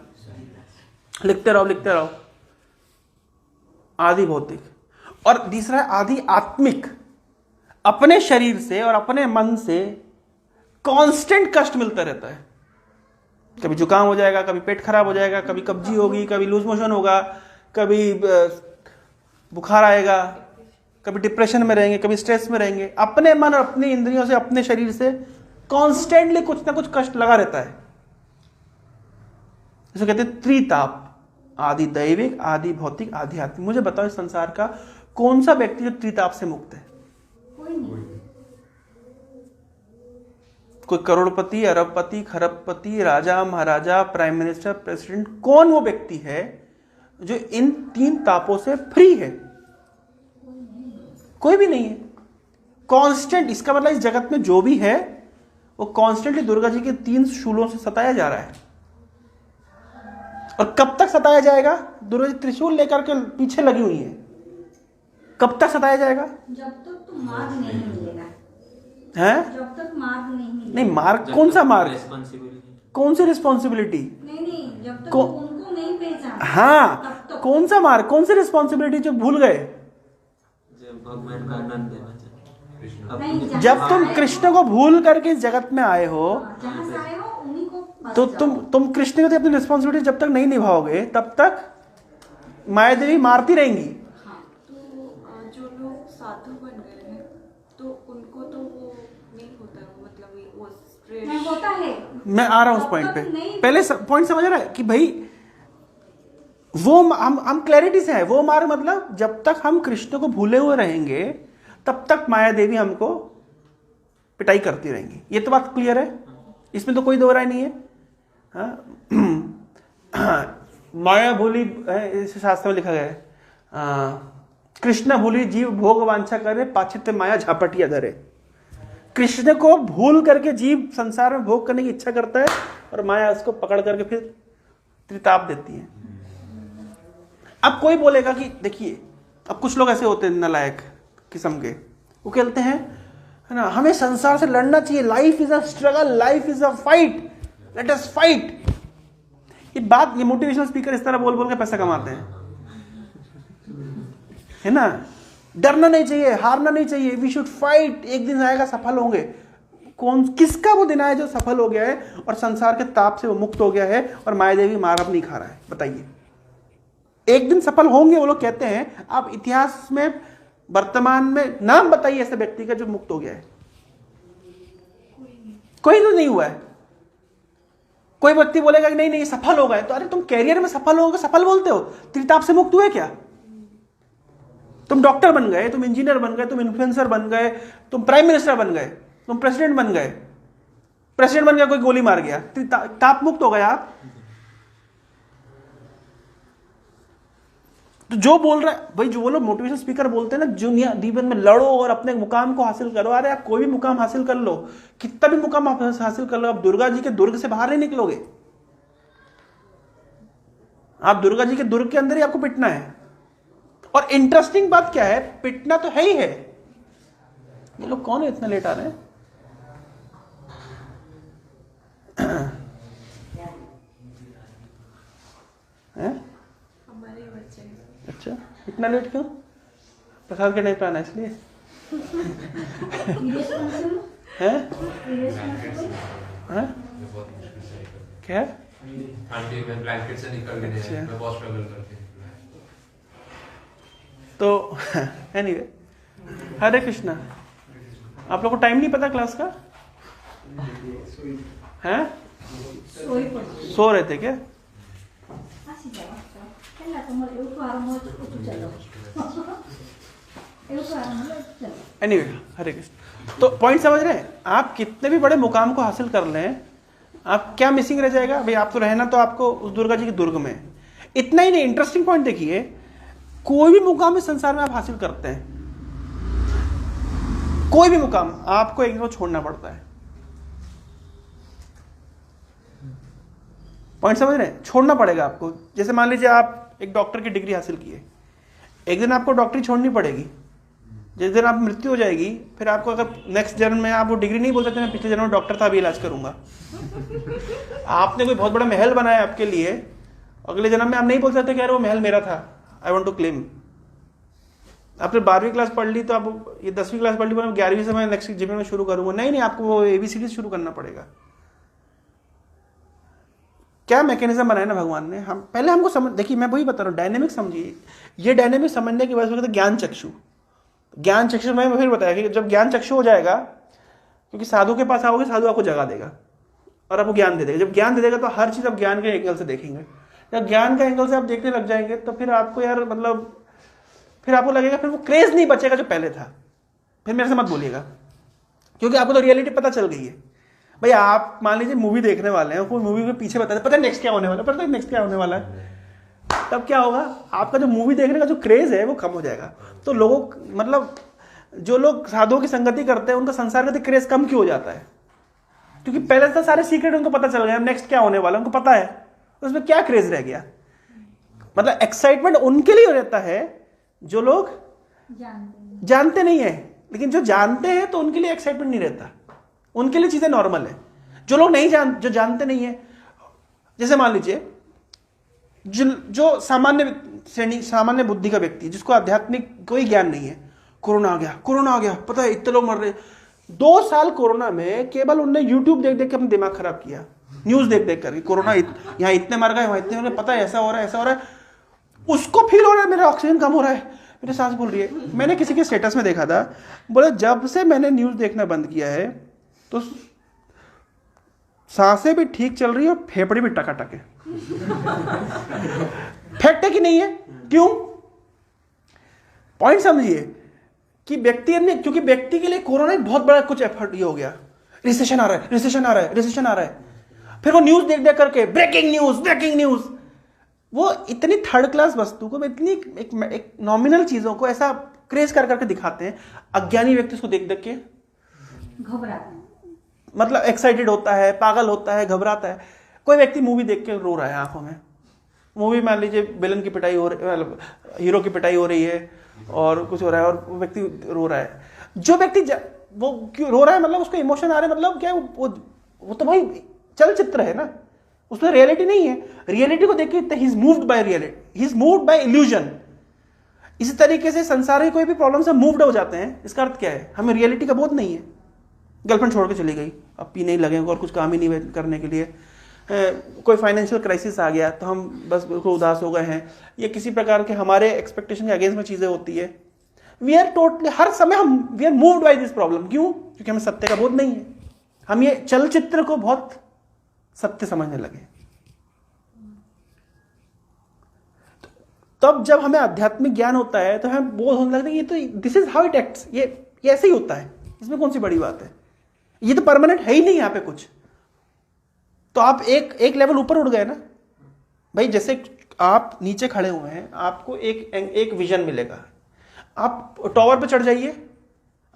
लिखते रहो लिखते रहो। आदि भौतिक। और तीसरा है आदि आत्मिक। अपने शरीर से और अपने मन से कांस्टेंट कष्ट मिलता रहता है। कभी जुकाम हो जाएगा, कभी पेट खराब हो जाएगा, कभी कब्जी होगी, कभी लूज मोशन होगा, कभी बुखार आएगा, कभी डिप्रेशन में रहेंगे, कभी स्ट्रेस में रहेंगे। अपने मन और अपनी इंद्रियों से, अपने शरीर से कॉन्स्टेंटली कुछ ना कुछ कष्ट लगा रहता है। इसे कहते हैं त्रिताप। आदि दैविक, आदि भौतिक, आदि आत्मिक। मुझे बताओ इस संसार का कौन सा व्यक्ति जो त्रिताप से मुक्त है? कोई करोड़पति, अरबपति, खरबपति, राजा, महाराजा, प्राइम मिनिस्टर, प्रेसिडेंट, कौन वो व्यक्ति है जो इन 3 तापों से फ्री है? कोई भी नहीं है। कांस्टेंट, इसका मतलब इस जगत में जो भी है वो कांस्टेंटली दुर्गा जी के 3 शूलों से सताया जा रहा है। और कब तक सताया जाएगा? दुर्गा जी त्रिशूल लेकर के पीछे लगी हुई है। कब तक सताया जाएगा? जब तक तो मार्ग नहीं मिलेगा। हैं? जब तक मार्ग नहीं मिलेगा। नहीं, मार्ग कौन सा मार्ग? कौन सी रिस्पॉन्सिबिलिटी? नहीं, जब तक उनको नहीं पहचाना। हाँ, कौन सा मार्ग, कौन सी रिस्पॉन्सिबिलिटी जो भूल गए? भगवान का आनंद देना चाहिए। जब तुम कृष्ण को भूल करके इस जगत में आए हो, जहाँ से आए हो उन्हीं को तो तुम कृष्ण की अपनी रिस्पॉन्सिबिलिटी जब तक नहीं निभाओगे तब तक माया देवी मारती रहेंगी। तो जो लोग साधु बन गए हैं तो उनको तो वो नहीं होता है, मतलब वो नहीं होता है। मैं आ रहा हूं उस पॉइंट पे। पहले पॉइंट समझ रहा है कि भाई वो हम क्लैरिटी से है। वो मार्ग मतलब जब तक हम कृष्ण को भूले हुए रहेंगे तब तक माया देवी हमको पिटाई करती रहेंगी। ये तो बात क्लियर है, इसमें तो कोई दो राय नहीं है। माया भूली, इस शास्त्र में लिखा गया है, कृष्ण भूली जीव भोग वांछा करे, पाचित्य माया झापटिया धरे। कृष्ण को भूल करके जीव संसार में भोग करने की इच्छा करता है और माया उसको पकड़ करके फिर त्रिताप देती है। अब कोई बोलेगा कि देखिए, अब कुछ लोग ऐसे होते हैं नालायक किस्म के, वो कहते हैं है ना, हमें संसार से लड़ना चाहिए, life is a struggle, life is a fight, let us fight. ये मोटिवेशनल स्पीकर इस तरह बोल बोल के पैसा कमाते हैं, है ना। डरना नहीं चाहिए, हारना नहीं चाहिए, वी शुड फाइट, एक दिन आएगा सफल होंगे। किसका वो दिन आया जो सफल हो गया है और संसार के ताप से वो मुक्त हो गया है और माया देवी मार अब नहीं खा रहा है? बताइए, एक दिन सफल होंगे वो लोग कहते हैं। आप इतिहास में, वर्तमान में नाम बताइए ऐसे व्यक्ति का जो मुक्त हो गया है? कोई तो नहीं हुआ है। कोई व्यक्ति बोलेगा कि नहीं नहीं सफल हो गए, तो अरे तुम कैरियर में सफल हो गए, सफल बोलते हो, त्रिताप से मुक्त हुए क्या? तुम डॉक्टर बन गए, तुम इंजीनियर बन गए, तुम इन्फ्लुएंसर बन गए, तुम प्राइम मिनिस्टर बन गए, तुम प्रेसिडेंट बन गए, प्रेसिडेंट बन गया कोई गोली मार गया, ताप मुक्त हो गए आप। तो जो बोल रहा है भाई, जो वो लोग मोटिवेशन स्पीकर बोलते हैं ना, दुनिया जीवन में लड़ो और अपने मुकाम को हासिल करो, अरे आप कोई भी मुकाम हासिल कर लो, कितना भी मुकाम आप हासिल कर लो, आप दुर्गा जी के दुर्ग से बाहर नहीं निकलोगे। आप दुर्गा जी के दुर्ग के अंदर ही आपको पिटना है। और इंटरेस्टिंग बात क्या है, पिटना तो है ही है। ये लोग कौन है इतना लेट आ रहे हैं? हमारे बच्चे। अच्छा, इतना लेट क्यों? प्रसाद के नहीं पे आना इसलिए है? हैं? क्या? आंटी मैं ब्लैंकेट से निकल गई है, मैं बहुत स्ट्रगल करती हूँ। तो एनीवे, हरे कृष्णा। आप लोग को टाइम नहीं पता क्लास का? हैं? सो रहे थे क्या? एनीवे, हरे कृष्ण। तो पॉइंट समझ रहे हैं? आप कितने भी बड़े मुकाम को हासिल कर लें, आप क्या मिसिंग रह जाएगा भाई? आप तो रहना तो आपको उस दुर्गा जी के दुर्ग में। इतना ही नहीं, इंटरेस्टिंग पॉइंट देखिए, कोई भी मुकाम इस संसार में आप हासिल करते हैं, कोई भी मुकाम आपको एक दिन छोड़ना पड़ता है। पॉइंट समझ रहे हैं? छोड़ना पड़ेगा आपको। जैसे मान लीजिए आप एक डॉक्टर की डिग्री हासिल की है, एक दिन आपको डॉक्टरी छोड़नी पड़ेगी। जिस दिन आप मृत्यु हो जाएगी, फिर आपको अगर नेक्स्ट जन्म में आप वो डिग्री नहीं बोल सकते मैं पिछले जन्म में डॉक्टर था अभी इलाज करूंगा। आपने कोई बहुत बड़ा महल बनाया आपके लिए, अगले जन्म में आप नहीं बोल सकते कि यार वो महल मेरा था, आई वांट टू क्लेम। आपने 12वीं क्लास पढ़ ली तो आप ये 10वीं क्लास पढ़ ली, मैं 11वीं से मैं नेक्स्ट जीवन में शुरू करूंगा। नहीं, आपको वो ABCD शुरू करना पड़ेगा। क्या मैकेनिज्म बनाया ना भगवान ने, हम पहले हमको समझ, देखिए मैं वही बता रहा हूँ, डायनेमिक समझिए। ये डायनेमिक समझने की वजह से ज्ञान चक्षु। ज्ञान चक्षु में फिर बताया कि जब ज्ञान चक्षु हो जाएगा, क्योंकि साधु के पास आओगे, साधु आपको जगा देगा और आपको ज्ञान दे देगा। जब ज्ञान दे देगा तो हर चीज आप ज्ञान के एंगल से देखेंगे। जब ज्ञान का एंगल से आप देखने लग जाएंगे तो फिर आपको यार मतलब फिर आपको लगेगा, फिर वो क्रेज नहीं बचेगा जो पहले था। फिर मेरे से मत बोलिएगा, क्योंकि आपको तो रियलिटी पता चल गई है। भाई आप मान लीजिए मूवी देखने वाले हैं, कोई मूवी के पीछे बताते पता है नेक्स्ट क्या होने वाला है, पता है नेक्स्ट क्या होने वाला है, तब क्या होगा, आपका जो मूवी देखने का जो क्रेज है वो कम हो जाएगा। तो लोगों मतलब जो लोग साधुओं की संगति करते हैं उनका संसार का क्रेज कम क्यों हो जाता है? क्योंकि पहले तो सारे सीक्रेट उनको पता चल गया, नेक्स्ट क्या होने वाला उनको पता है, उसमें क्या क्रेज रह गया। मतलब एक्साइटमेंट उनके लिए हो रहता है जो लोग जानते नहीं है, लेकिन जो जानते हैं तो उनके लिए एक्साइटमेंट नहीं रहता, उनके लिए चीजें नॉर्मल है। जो लोग नहीं जो जानते नहीं है, जैसे मान लीजिए जो सामान्य बुद्धि का व्यक्ति जिसको आध्यात्मिक कोई ज्ञान नहीं है, कोरोना आ गया, पता है इतने लोग मर रहे। 2 साल कोरोना में केवल उनने यूट्यूब देख देख के अपना दिमाग खराब किया, न्यूज देख देख कर, कोरोना यहाँ इतने मर गए, वहां इतने मर गए, पता है ऐसा हो रहा है। उसको फील हो रहा है मेरा ऑक्सीजन कम हो रहा है, मेरी सांस फूल रही है। मैंने किसी के स्टेटस में देखा था, बोले जब से मैंने न्यूज देखना बंद किया है तो सांसें भी ठीक चल रही है और फेफड़े भी टकाटक है। फैक्ट है कि नहीं है? क्यों? पॉइंट समझिए कि व्यक्ति ने, क्योंकि व्यक्ति के लिए कोरोना एक बहुत बड़ा कुछ एफर्ट ये हो गया, रिसेशन आ रहा है, फिर वो न्यूज देख देख करके ब्रेकिंग न्यूज, वो इतनी थर्ड क्लास वस्तु को, इतनी एक नॉमिनल चीजों को ऐसा क्रेज कर करके दिखाते हैं। अज्ञानी व्यक्ति उसको देख देख के घबराते, मतलब एक्साइटेड होता है, पागल होता है, घबराता है। कोई व्यक्ति मूवी देख के रो रहा है आंखों में, मूवी मान लीजिए विलन की पिटाई हो रही, मतलब हीरो की पिटाई हो रही है और कुछ हो रहा है और वो व्यक्ति रो रहा है, जो व्यक्ति वो क्यों रो रहा है, मतलब उसको इमोशन आ रहे हैं, मतलब क्या है, वो तो भाई चलचित्र है ना, उसमें रियलिटी नहीं है। रियलिटी को देख के he is moved by reality, he is moved by illusion. इसी तरीके से संसार में कोई भी प्रॉब्लम से मूव्ड हो जाते हैं, इसका अर्थ क्या है, हमें रियलिटी का बोध नहीं है। गर्लफ्रेंड छोड़ के चली गई, अब पीने ही लगे और कुछ काम ही नहीं करने के लिए, कोई फाइनेंशियल क्राइसिस आ गया तो हम बस बिल्कुल उदास हो गए हैं, ये किसी प्रकार के हमारे एक्सपेक्टेशन के अगेंस्ट में चीजें होती है। वी आर टोटली, हर समय हम we are moved by this problem. क्यों? क्योंकि हमें सत्य का बोध नहीं है, हम ये चलचित्र को बहुत सत्य समझने लगे। तब जब हमें आध्यात्मिक ज्ञान होता है तो हमें बोध होने लगता है ये तो this is how it acts, ये ऐसे ही होता है, इसमें कौन सी बड़ी बात है, ये तो परमानेंट है ही नहीं यहाँ पे कुछ। तो आप एक लेवल ऊपर उठ गए ना भाई। जैसे आप नीचे खड़े हुए हैं, आपको एक विजन मिलेगा, आप टॉवर पे चढ़ जाइए,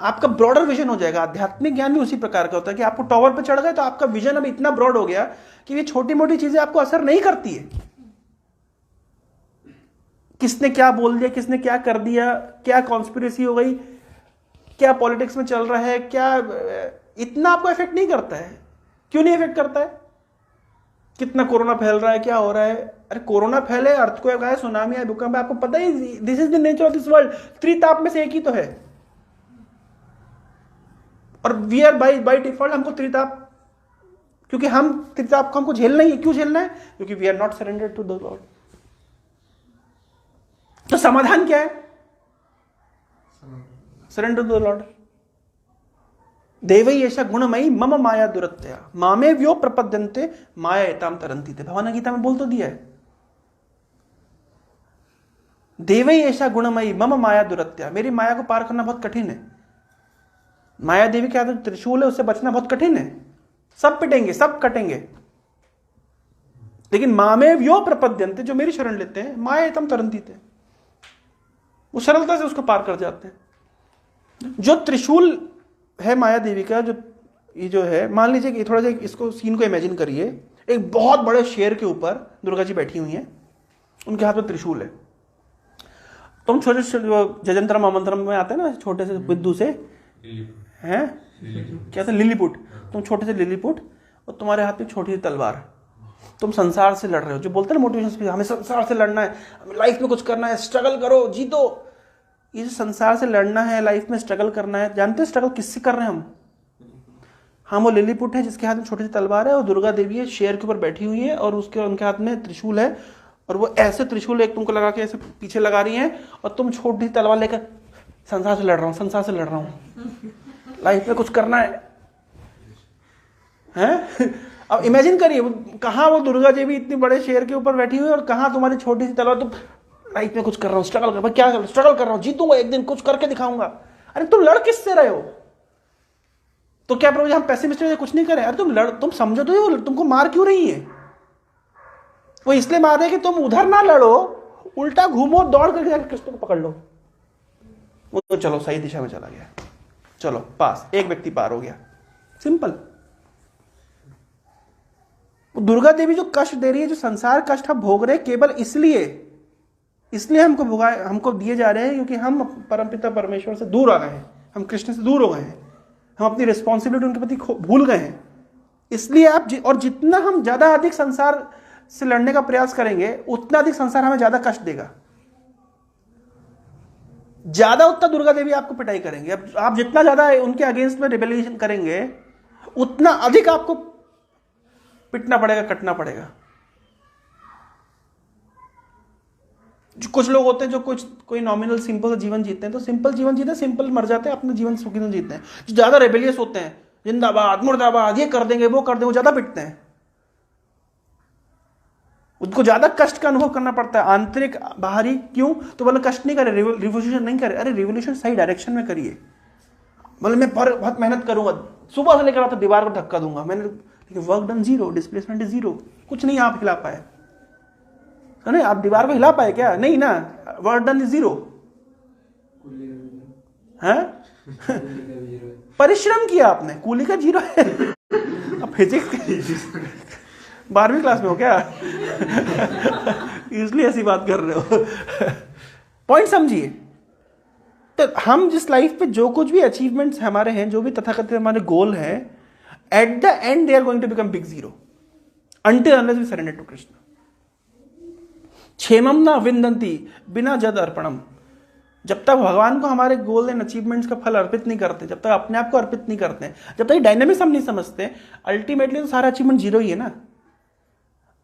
आपका ब्रॉडर विजन हो जाएगा। आध्यात्मिक ज्ञान भी उसी प्रकार का होता है कि आपको टॉवर पे चढ़ गए तो आपका विजन अब इतना ब्रॉड हो गया कि ये छोटी मोटी चीजें आपको असर नहीं करती है। किसने क्या बोल दिया, किसने क्या कर दिया, क्या कॉन्स्पिरेसी हो गई, क्या पॉलिटिक्स में चल रहा है, क्या, इतना आपको इफेक्ट नहीं करता है। क्यों नहीं इफेक्ट करता है? कितना कोरोना फैल रहा है, क्या हो रहा है, अरे कोरोना फैले, अर्थक्वेक आए, सुनामी आए, भूकंप, आपको पता ही, this is the nature of this world. त्रिताप में से एक ही तो है, और वी आर बाय डिफॉल्ट हमको त्रिताप, क्योंकि हम त्रिताप को हमको झेलना ही है। क्यों झेलना है? क्योंकि we are not surrendered to the lord. तो समाधान क्या है? Surrender to the lord. देवई ऐसा गुणमयी मम माया दुरत्या मामे व्यो प्रपद्यन्ते माया एताम तरंती थे। भगवान गीता में बोल तो दिया है, देवई ऐसा गुणमयी मम माया दुरत्या, मेरी माया को पार करना बहुत कठिन है। माया देवी के हाथ में त्रिशूल है, उससे बचना बहुत कठिन है, सब पिटेंगे, सब कटेंगे। लेकिन मामे व्यो प्रपद्यन्ते, जो मेरी शरण लेते हैं, माया एताम तरंती थे, वो सरलता से उसको पार कर जाते हैं। जो त्रिशूल है माया देवी का, ये जो है, मान लीजिए कि थोड़ा सा इसको सीन को इमेजिन करिए, एक बहुत बड़े शेर के ऊपर दुर्गा जी बैठी हुई हैं, उनके हाथ में त्रिशूल है। तुम छोटे जो जजंतरम आमंत्रम में आते हैं ना, छोटे से बिद्दू से हैं, क्या था, लिलीपुट, तुम छोटे से लिलीपुट और तुम्हारे हाथ में छोटी सी तलवार, तुम संसार से लड़ रहे हो। जो बोलते हैं ना मोटिवेशन स्पीच, हमें संसार से लड़ना है, हमें लाइफ में कुछ करना है, स्ट्रगल करो, जीतो। ये संसार से लड़ना है, लाइफ में स्ट्रगल करना है, जानते हैं स्ट्रगल किससे कर रहे हैं हम वो लिलीपुट है जिसके हाथ में छोटी सी तलवार है, और दुर्गा देवी है, शेर के ऊपर बैठी हुई है, और उनके हाथ में त्रिशूल है, और वो ऐसे त्रिशूल एक तुमको लगा के ऐसे पीछे लगा रही है, और तुम छोटी सी तलवार लेकर संसार से लड़ रहा हूँ, संसार से लड़ रहा हूँ, लाइफ में कुछ करना है? अब इमेजिन करिए, कहाँ वो दुर्गा देवी इतनी बड़े शेर के ऊपर बैठी हुई है, और कहाँ तुम्हारी छोटी सी तलवार, तुम लाइफ में कुछ कर रहा हूँ, स्ट्रगल कर रहा हूँ, क्या स्ट्रगल कर रहा हूँ, जीतूंगा एक दिन, कुछ करके दिखाऊंगा। अरे तुम लड़ किससे रहे हो? तो क्या प्रभु जी हम पैसिमिस्ट कुछ नहीं करें? अरे तुम समझो तो वो तुमको मार क्यों रही है? वो इसलिए मार रहे कि तुम उधर ना लड़ो, उल्टा घूमो, दौड़ करके जाकर कृष्ण को पकड़ लो। वो तो चलो सही दिशा में चला गया, चलो पास, एक व्यक्ति पार हो गया, सिंपल। दुर्गा देवी जो कष्ट दे रही है, जो संसार कष्ट हम भोग रहे हैं, केवल इसलिए हमको दिए जा रहे हैं क्योंकि हम परमपिता परमेश्वर से दूर आ गए हैं, हम कृष्ण से दूर हो गए हैं, हम अपनी रिस्पॉन्सिबिलिटी उनके प्रति भूल गए हैं। इसलिए और जितना हम ज्यादा अधिक संसार से लड़ने का प्रयास करेंगे, उतना अधिक संसार हमें ज्यादा कष्ट देगा, ज्यादा उतना दुर्गा देवी आपको पिटाई करेंगे। अब आप जितना ज्यादा उनके अगेंस्ट में रिबेलिएशन करेंगे, उतना अधिक आपको पिटना पड़ेगा, कटना पड़ेगा। जो कुछ लोग होते हैं जो कोई नॉमिनल सिंपल जीवन जीते हैं, तो सिंपल जीवन जीते, सिंपल मर जाते हैं, अपना जीवन सुखी नहीं जीते हैं। जो ज्यादा रेबेलियस होते हैं, जिंदाबाद मुर्दाबाद, ये कर देंगे वो कर देंगे, वो ज्यादा पिटते हैं, उनको ज्यादा कष्ट का अनुभव करना पड़ता है, आंतरिक बाहरी। क्यों? तो बोले कष्ट नहीं करे, रिवोल्यूशन नहीं करे। अरे रिवोल्यूशन सही डायरेक्शन में करिए। बोले मैं बहुत मेहनत करूंगा, सुबह से लेकर रात तक दीवार को धक्का दूंगा, मैंने work done zero, displacement is zero, कुछ नहीं आप हिला पाए। अरे आप दीवार को हिला पाए क्या? नहीं ना, वर्क डन इज जीरो। है परिश्रम किया आपने, कूली का जीरो है। अब फिजिक्स 12वीं क्लास में हो क्या? इसलिए ऐसी बात कर रहे हो। पॉइंट समझिए। तो हम जिस लाइफ पे जो कुछ भी अचीवमेंट्स हमारे हैं, जो भी तथाकथित हमारे गोल हैं, at the end they are going to become big zero until unless we surrender to Krishna. क्षेमम ना विंदंती बिना जद अर्पणम। जब तक भगवान को हमारे गोल एंड अचीवमेंट्स का फल अर्पित नहीं करते, जब तक अपने आप को अर्पित नहीं करते, जब तक डायनेमिक्स हम नहीं समझते, अल्टीमेटली तो सारा अचीवमेंट जीरो ही है ना।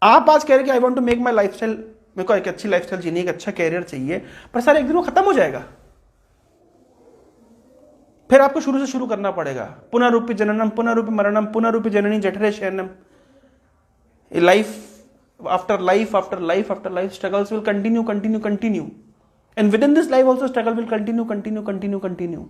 आप आज कह रहे कि I want to make my lifestyle, मेरे को एक अच्छी लाइफस्टाइल जीनी, एक अच्छा कैरियर चाहिए, पर सारे एक दिन वो खत्म हो जाएगा। फिर आपको शुरू से शुरू करना पड़ेगा। पुनरूपी जननम पुनरूपी मरणम पुनरूपी जननी जठरे शयनम। Life after life after life after life, struggles will continue, and within this life also struggle will continue.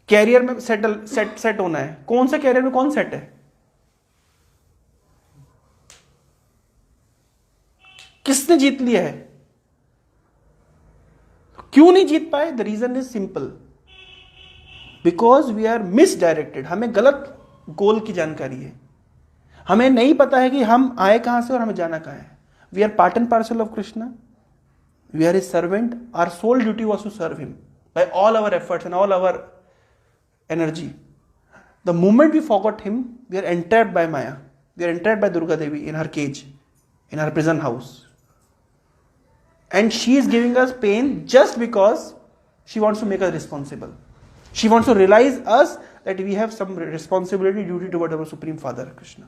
Career में सेट होना है। कौन सा कैरियर में कौन सेट है? किसने जीत लिया है? क्यों नहीं जीत पाए? The reason is simple, because we are misdirected. हमें गलत गोल की जानकारी है, हमें नहीं पता है कि हम आए कहां से और हमें जाना कहां है। We are part and parcel of Krishna, we are his servant, our sole duty was to serve him by all our efforts and all our energy. The moment we forgot him, we are entered by Maya, we are entered by Durga Devi in her cage, in her prison house, and she is giving us pain just because she wants to make us responsible. She wants to realize us that we have some responsibility, duty toward our Supreme Father Krishna.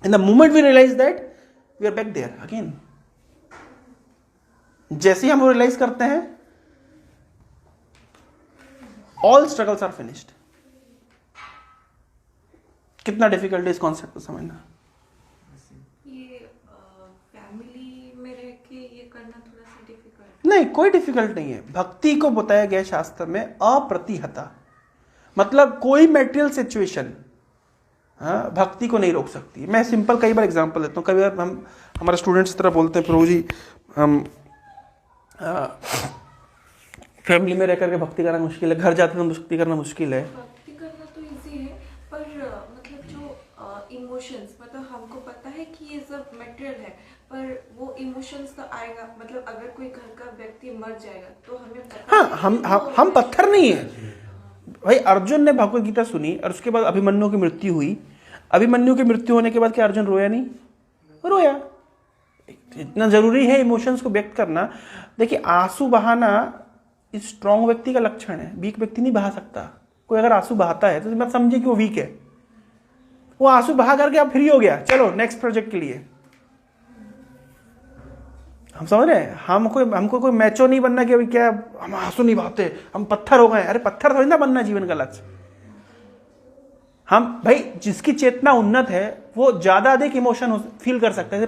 And the moment we realize that, we are back there again. जैसे ही हम वो realize करते हैं, all struggles are finished. कितना difficult है इस concept को समझना। नहीं, कोई डिफिकल्ट नहीं है। भक्ति को बताया गया शास्त्र में अप्रतिहता, मतलब कोई मेटेरियल सिचुएशन भक्ति को नहीं रोक सकती। मैं सिंपल कई बार एग्जांपल देता हूँ। कई बार हम हमारे स्टूडेंट्स इस तरह बोलते हैं, प्रभु जी हम फैमिली में रह करके भक्ति करना मुश्किल है, घर जाते तो भक्ति करना मुश्किल है। भक्ति करना तो इजी है, पर मतलब जो इमोशंस, मतलब हमको पता है कि ये सब मटेरियल है, पर वो इमोशंस तो आएगा। मतलब अगर कोई घर का व्यक्ति मर जाएगा तो हमें पता हाँ, हम पत्थर नहीं है भाई। अर्जुन ने भगवत गीता सुनी और उसके बाद अभिमन्यु की मृत्यु हुई। अभिमन्यु की मृत्यु होने के बाद क्या अर्जुन रोया नहीं? रोया। इतना जरूरी है इमोशंस को व्यक्त करना। देखिए, आंसू बहाना इस स्ट्रॉन्ग व्यक्ति का लक्षण है, वीक व्यक्ति नहीं बहा सकता। कोई अगर आंसू बहाता है तो मत समझिए कि वो वीक है। वो आंसू बहा करके अब फ्री हो गया, चलो नेक्स्ट प्रोजेक्ट के लिए। हम समझ रहे हैं? हमको कोई मैचो नहीं बनना कि अभी क्या हम आंसू नहीं बहाते, हम पत्थर हो गए। अरे पत्थर थोड़ी ना बनना जीवन का लक्ष्य। हम भाई, जिसकी चेतना उन्नत है वो ज्यादा अधिक इमोशन फील कर सकते हैं।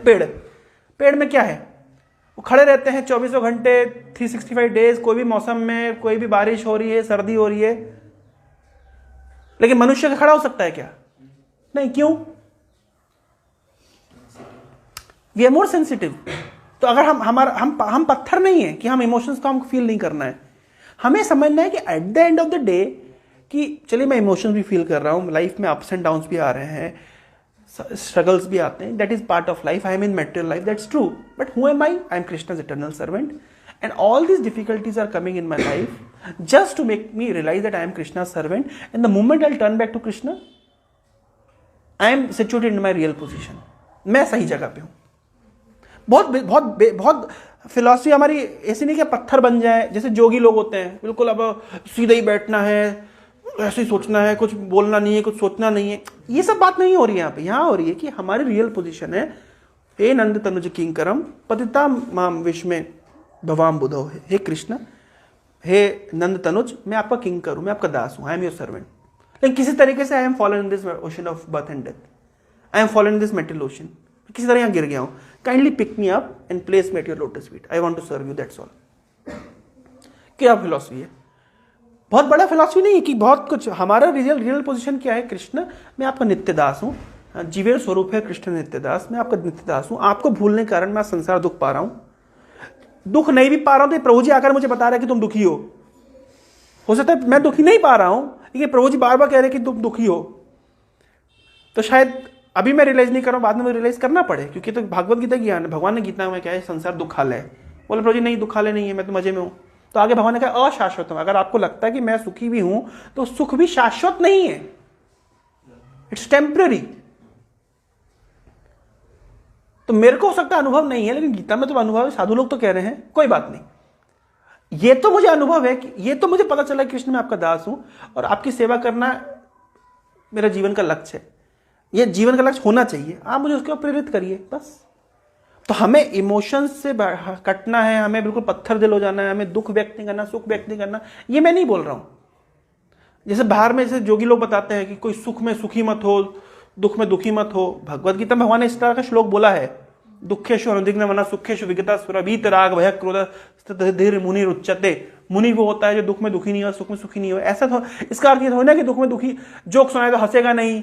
पेड़ में क्या है? वो खड़े रहते हैं 24 घंटे 365 डेज, कोई भी मौसम में, कोई भी बारिश हो रही है, सर्दी हो रही है। लेकिन मनुष्य का खड़ा हो सकता है क्या? नहीं। क्यों? We are more sensitive. तो अगर हम पत्थर नहीं है कि हम इमोशंस को हमको फील नहीं करना है। हमें समझना है कि eight the end of the day कि चलिए मैं इमोशंस भी फील कर रहा हूं, लाइफ में अप्स एंड डाउन्स भी आ रहे हैं, स्ट्रगल्स भी आते हैं, that is part of life. I am in material life, that's true, but who am I? I am Krishna's eternal servant, and all these difficulties are coming in my life just to make me realize that I am Krishna's servant, and the moment I'll turn back to Krishna, I am situated in my real position. मैं सही जगह पे हूं। बहुत philosophy हमारी ऐसी नहीं कि पत्थर बन जाए, जैसे जोगी लोग होते हैं, बिल्कुल अब सीधा ही बैठना है, ऐसे ही सोचना है, कुछ बोलना नहीं है, कुछ सोचना नहीं है। ये सब बात नहीं हो रही है यहाँ पे। यहाँ हो रही है कि हमारी रियल पोजीशन है, हे नंद तनुज किंकरम पतिता माम विस्मय भवाम बुधो। हे कृष्ण, हे नंद तनुज, मैं आपका किंकर हूं, मैं आपका दास हूं, आई एम योर सर्वेंट। लेकिन किसी तरीके से I am fallen in this ocean of birth and death, I am fallen in this metal ocean, किसी तरह यहां गिर गया हूं। Kindly pick me up and place me at your lotus feet, I want to serve you, that's all. क्या philosophy है? बहुत बड़ा फिलॉसफी नहीं है कि बहुत कुछ। हमारा रियल पोजीशन क्या है? कृष्ण, मैं आपका नित्य दास हूं, जीवेर स्वरूप है कृष्ण नित्य दास, मैं आपका नित्य दास हूं। आपको भूलने के कारण मैं संसार दुख पा रहा हूं। दुख नहीं भी पा रहा हूं तो प्रभु जी आकर मुझे बता रहे हैं कि तुम दुखी हो सकता है मैं दुखी नहीं पा रहा हूं, लेकिन प्रभु जी बार बार कह रहे हैं कि तुम दुखी हो। तो शायद अभी मैं रियलाइज नहीं कर रहा हूँ, बाद में रियलाइज करना पड़े, क्योंकि तो भागवत गीता ज्ञान है। भगवान ने गीता में क्या है, संसार दुखालय है। बोले प्रभु जी नहीं दुखालय नहीं है, मैं तो मजे में हूँ। तो आगे भगवान ने कहा अशाश्वत हूँ। अगर आपको लगता है कि मैं सुखी भी हूं तो सुख भी शाश्वत नहीं है, इट्स टेम्पररी। तो मेरे को हो सकता है अनुभव नहीं है, लेकिन गीता में तो अनुभव है, साधु लोग तो कह रहे हैं, कोई बात नहीं। ये तो मुझे अनुभव है कि ये तो मुझे पता चला कि कृष्ण मैं आपका दास हूं और आपकी सेवा करना मेरा जीवन का लक्ष्य है, ये जीवन का लक्ष्य होना चाहिए, आप मुझे उसके प्रेरित करिए बस। तो हमें इमोशंस से कटना है, हमें बिल्कुल पत्थर दिल हो जाना है, हमें दुख व्यक्त नहीं करना, सुख व्यक्त नहीं करना, ये मैं नहीं बोल रहा हूं। जैसे बाहर में जैसे जोगी लोग बताते हैं कि कोई सुख में सुखी मत हो, दुख में दुखी मत हो। भगवत गीता में भगवान ने इस तरह का श्लोक बोला है, दुखेशु अनुद्विग्न मना सुखेशु विगता सुरभीत राग भय क्रोध धीर मुनि रुच्यते। मुनि वो होता है जो दुख में दुखी नहीं हो, सुख में सुखी नहीं हो। ऐसा तो इसका अर्थ ये थोड़ा ना कि दुख में दुखी, जोक सुनाए तो हंसेगा नहीं,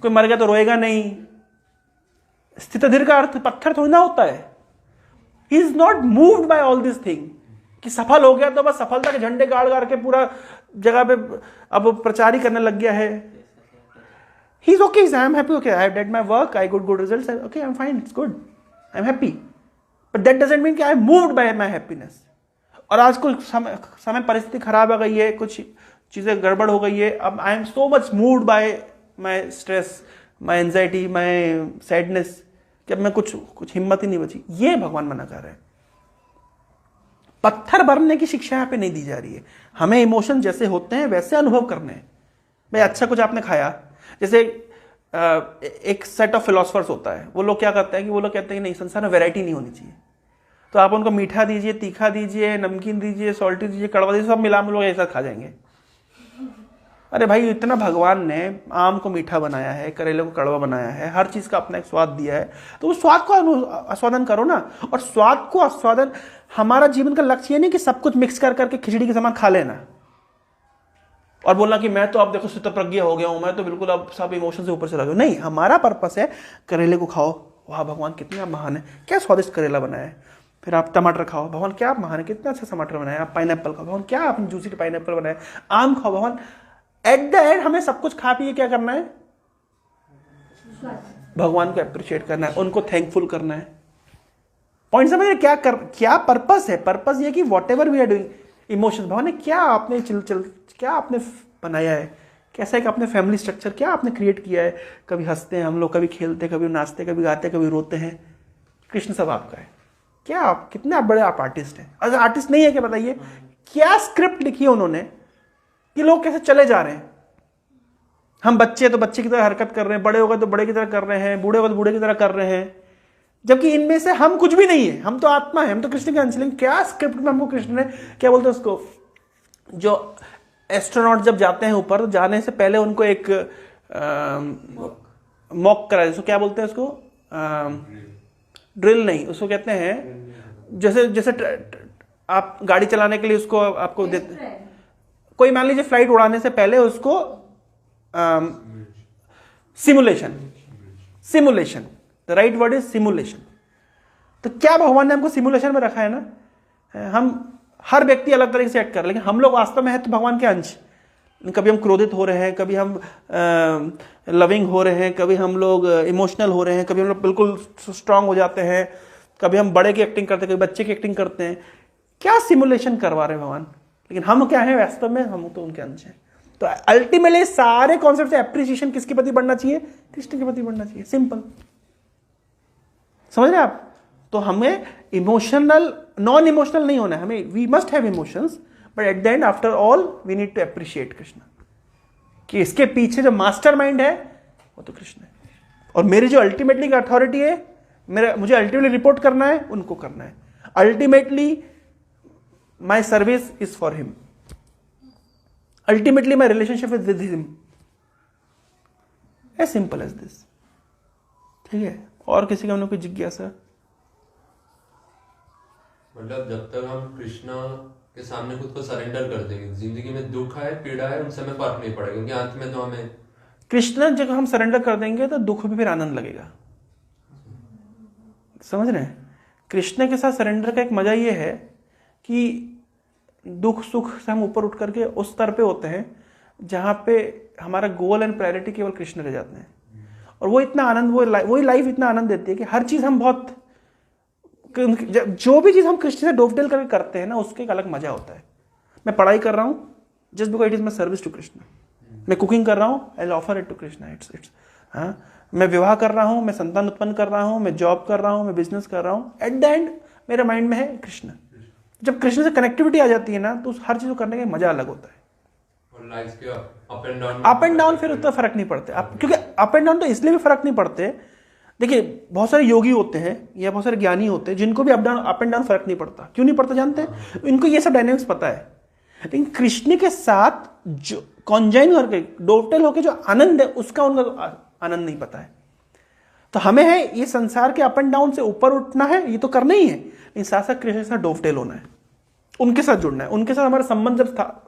कोई मर गया तो रोएगा नहीं। स्थित धीर का अर्थ पत्थर थोड़ी ना होता है। He is not moved by all this thing कि सफल हो गया तो बस सफलता के झंडे गाड़ गाड़ के पूरा जगह पे अब प्रचार ही करने लग गया है। He is okay, I am happy, okay I did my work, I good results, okay I am fine, it's good, I am happy, but that doesn't mean कि I am moved by my happiness. और आज कुछ समय परिस्थिति खराब आ गई है, कुछ चीजें गड़बड़ हो गई है, अब I am so much moved by my stress, my anxiety, my sadness कि अब मैं कुछ हिम्मत ही नहीं बची। ये भगवान मना कर रहे हैं। पत्थर भरने की शिक्षा यहां पे नहीं दी जा रही है। हमें इमोशन जैसे होते हैं वैसे अनुभव करने हैं। भाई अच्छा कुछ आपने खाया, जैसे एक सेट ऑफ फिलोसफर्स होता है, वो लोग क्या करते हैं कि वो लोग कहते हैं कि नहीं संसार में वैरायटी नहीं होनी चाहिए, तो आप उनको मीठा दीजिए, तीखा दीजिए, नमकीन दीजिए, सॉल्टी दीजिए, कड़वा दीजिए, सब मिला लोग एक साथ खा जाएंगे। अरे भाई इतना भगवान ने आम को मीठा बनाया है, करेले को कड़वा बनाया है, हर चीज का अपना एक स्वाद दिया है, तो उस स्वाद को आस्वादन करो ना। और स्वाद को आस्वादन, हमारा जीवन का लक्ष्य ये नहीं कि सब कुछ मिक्स कर करके खिचड़ी के समान खा लेना और बोलना कि मैं तो अब देखो स्थितप्रज्ञ हो गया हूं, मैं तो बिल्कुल अब सब इमोशन से ऊपर चला गया। नहीं, हमारा पर्पस है करेले को खाओ, वाह भगवान कितना महान है, क्या स्वादिष्ट करेला बनाया है। फिर आप टमाटर खाओ, भगवान क्या महान है, कितना अच्छा टमाटर बनाया। आप पाइनएप्पल खाओ, भगवान क्या आपने जूसी पाइनएप्पल बनाया। आम खाओ, भगवान। एट द एंड हमें सब कुछ खा पी क्या करना है, भगवान को अप्रिशिएट करना है, उनको थैंकफुल करना है। पॉइंट समझ रहे क्या पर्पस है। पर्पस ये कि whatever we are doing, emotions, भगवान ने क्या आपने क्या आपने बनाया है, कैसा एक आपने फैमिली स्ट्रक्चर क्या आपने क्रिएट किया है। कभी हंसते हैं हम लोग, कभी खेलते हैं, कभी नाचते, कभी गाते, कभी रोते हैं। कृष्ण सब आपका है। क्या आप कितने आप बड़े आप आर्टिस्ट हैं। अगर आर्टिस्ट नहीं है क्या बताइए, क्या स्क्रिप्ट लिखी है उन्होंने कि लोग कैसे चले जा रहे हैं। हम बच्चे तो बच्चे की तरह हरकत कर रहे हैं, बड़े हो गए तो बड़े की तरह कर रहे हैं, बूढ़े हो गए तो बूढ़े की तरह कर रहे हैं, जबकि इनमें से हम कुछ भी नहीं है। हम तो आत्मा है, हम तो कृष्ण के अंश। लेकिन क्या स्क्रिप्ट में हमको कृष्ण ने क्या बोलते हैं उसको, जो एस्ट्रोनॉट जब जाते हैं ऊपर, जाने से पहले उनको एक मॉक कराया, उसको क्या बोलते हैं उसको, ड्रिल नहीं, उसको कहते हैं जैसे आप गाड़ी चलाने के लिए उसको आपको देते, कोई मान लीजिए फ्लाइट उड़ाने से पहले उसको simulation, the right word is simulation. तो क्या भगवान ने हमको सिमुलेशन में रखा है ना। हम हर व्यक्ति अलग तरीके से एक्ट कर, लेकिन हम लोग वास्तव में है तो भगवान के अंश। कभी हम क्रोधित हो रहे हैं, कभी हम लविंग हो रहे हैं, कभी हम लोग इमोशनल हो रहे हैं, कभी हम लोग बिल्कुल स्ट्रांग हो जाते हैं, कभी हम बड़े की एक्टिंग करते हैं, कभी बच्चे की एक्टिंग करते हैं। क्या सिमुलेशन करवा रहे हैं भगवान, लेकिन हम क्या है वास्तव में, हम तो उनके अंश हैं। तो अल्टीमेटली सारे कॉन्सेप्ट से एप्रिसिएशन किसके प्रति बढ़ना चाहिए, कृष्ण के प्रति बढ़ना चाहिए। सिंपल, समझ रहे आप। तो हमें इमोशनल, नॉन इमोशनल नहीं होना है। हमें we must have emotions, but at the end after all we need to appreciate Krishna, कि इसके पीछे जो मास्टर माइंड है वो तो कृष्ण है। और मेरी जो अल्टीमेटली अथॉरिटी है, मुझे अल्टीमेटली रिपोर्ट करना है, उनको करना है। Ultimately my service is for him, ultimately my relationship is with him, as simple as this. ठीक है। और किसी का उन्हें कोई जिज्ञासा? मतलब जब तक हम कृष्णा के सामने खुद को सरेंडर कर देंगे, जिंदगी में दुख है, पीड़ा है, उनसे हमें फर्क नहीं पड़ेगा, क्योंकि अंत में तो हमें कृष्ण जब हम सरेंडर कर देंगे तो दुख में फिर आनंद लगेगा। समझ रहे हैं। कृष्ण के साथ सरेंडर का एक मजा ये है कि दुख सुख से हम ऊपर उठ करके उस स्तर पे होते हैं जहां पे हमारा गोल एंड प्रायोरिटी केवल कृष्ण रह जाते हैं। और वो इतना आनंद, वही लाइफ इतना आनंद देती है कि हर चीज हम बहुत, जो भी चीज हम कृष्ण से डोवटेल करके करते हैं ना, उसका एक अलग मजा होता है। मैं पढ़ाई कर रहा हूँ just because it is my service to Krishna. मैं कुकिंग कर रहा हूँ, I offer it to Krishna. It's मैं विवाह कर रहा हूँ, मैं संतान उत्पन्न कर रहा हूँ, मैं जॉब कर रहा हूँ, मैं बिजनेस कर रहा हूँ, एट द एंड मेरे माइंड में है कृष्ण। जब कृष्ण से कनेक्टिविटी आ जाती है ना, तो हर चीज को करने का मजा अलग होता है। और लाइफ के अप एंड डाउन फिर उतना फर्क नहीं पड़ते आप, क्योंकि अप एंड डाउन तो इसलिए भी फर्क नहीं पड़ते। देखिए बहुत सारे योगी होते हैं या बहुत सारे ज्ञानी होते हैं जिनको भी अप एंड डाउन फर्क नहीं पड़ता। क्यों नहीं पड़ता जानते हैं? इनको ये सब डायनेमिक्स पता है। लेकिन कृष्ण के साथ जो कॉन्जाइन करके डोवटेल होकर जो आनंद है, उसका उनका आनंद नहीं पता है। तो हमें है ये संसार के अप एंड डाउन से ऊपर उठना है, ये तो करना ही है, लेकिन साथ साथ कृष्ण के साथ डोवटेल होना है, उनके साथ जुड़ना है। उनके साथ हमारा संबंध जब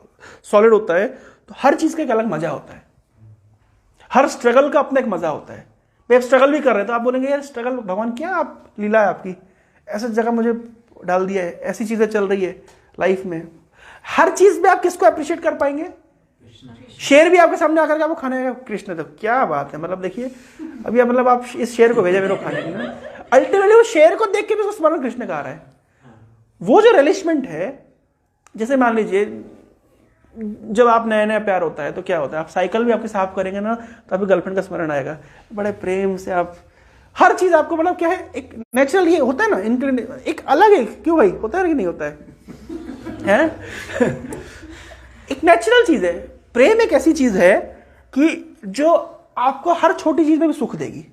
सॉलिड होता है तो हर चीज का एक अलग मजा होता है। हर स्ट्रगल का अपना एक मजा होता है। आप स्ट्रगल भी कर रहे हैं तो आप बोलेंगे यार स्ट्रगल, भगवान क्या आप लीला है आपकी, ऐसे जगह मुझे डाल दिया है, ऐसी चीजें चल रही है लाइफ में। हर चीज में आप किसको अप्रिशिएट कर पाएंगे? शेर भी आपके सामने आकर के आपको खाने का, कृष्ण, तो क्या बात है। मतलब देखिए अभी मतलब आप इस शेर को भेजा मेरे को खाने के लिए, अल्टीमेटली वो शेर को देख के भी उसको स्मरण कृष्ण का आ रहा है। वो जो रिलेशमेंट है, जैसे मान लीजिए जब आप नया नया प्यार होता है तो क्या होता है, आप साइकिल भी आपके साफ करेंगे ना तो आपकी गर्लफ्रेंड का स्मरण आएगा, बड़े प्रेम से आप हर चीज आपको, मतलब क्या है, एक नेचुरल ये होता है ना, एक अलग है। क्यों भाई, होता है कि नहीं होता है? एक नेचुरल चीज है। प्रेम एक ऐसी चीज है कि जो आपको हर छोटी चीज में भी सुख देगी।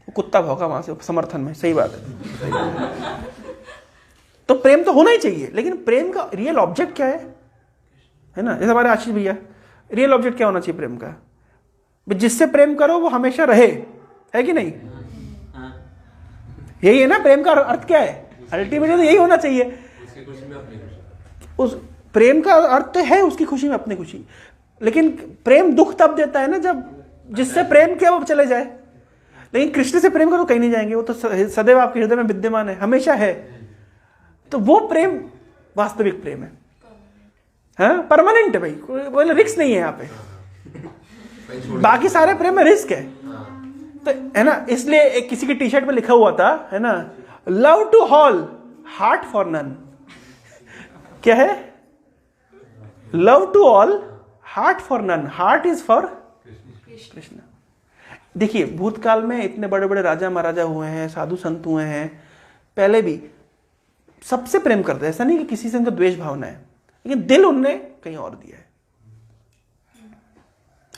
कुत्ता भौंका वहां से समर्थन में, सही बात है। तो प्रेम तो होना ही चाहिए, लेकिन प्रेम का रियल ऑब्जेक्ट क्या है ना? जैसे हमारे आशीष भैया, रियल ऑब्जेक्ट क्या होना चाहिए प्रेम का? जिससे प्रेम करो वो हमेशा रहे, है कि नहीं? यही है ना प्रेम का अर्थ। क्या है अल्टीमेटली? तो यही होना चाहिए। उसकी खुशी में अपनी खुशी। उस प्रेम का अर्थ है उसकी खुशी में अपनी खुशी। लेकिन प्रेम दुख तब देता है ना जब जिससे प्रेम किया वो चले जाए। लेकिन कृष्ण से प्रेम करो कहीं नहीं जाएंगे, वो तो सदैव आपके हृदय में विद्यमान है, हमेशा है। तो वो प्रेम वास्तविक प्रेम है, हाँ परमानेंट है भाई, कोई रिस्क नहीं है यहाँ पे। बाकी सारे प्रेम में रिस्क है, तो है ना। इसलिए एक किसी की टी शर्ट में लिखा हुआ था, है ना, love to all heart for none. क्या है? Love to all heart for none, heart is for Krishna. देखिए भूतकाल में इतने बड़े बड़े राजा महाराजा हुए हैं, साधु संत हुए हैं, पहले भी सबसे प्रेम करते हैं। ऐसा नहीं कि किसी से उनका द्वेष भावना है, लेकिन दिल उनने कहीं और दिया है।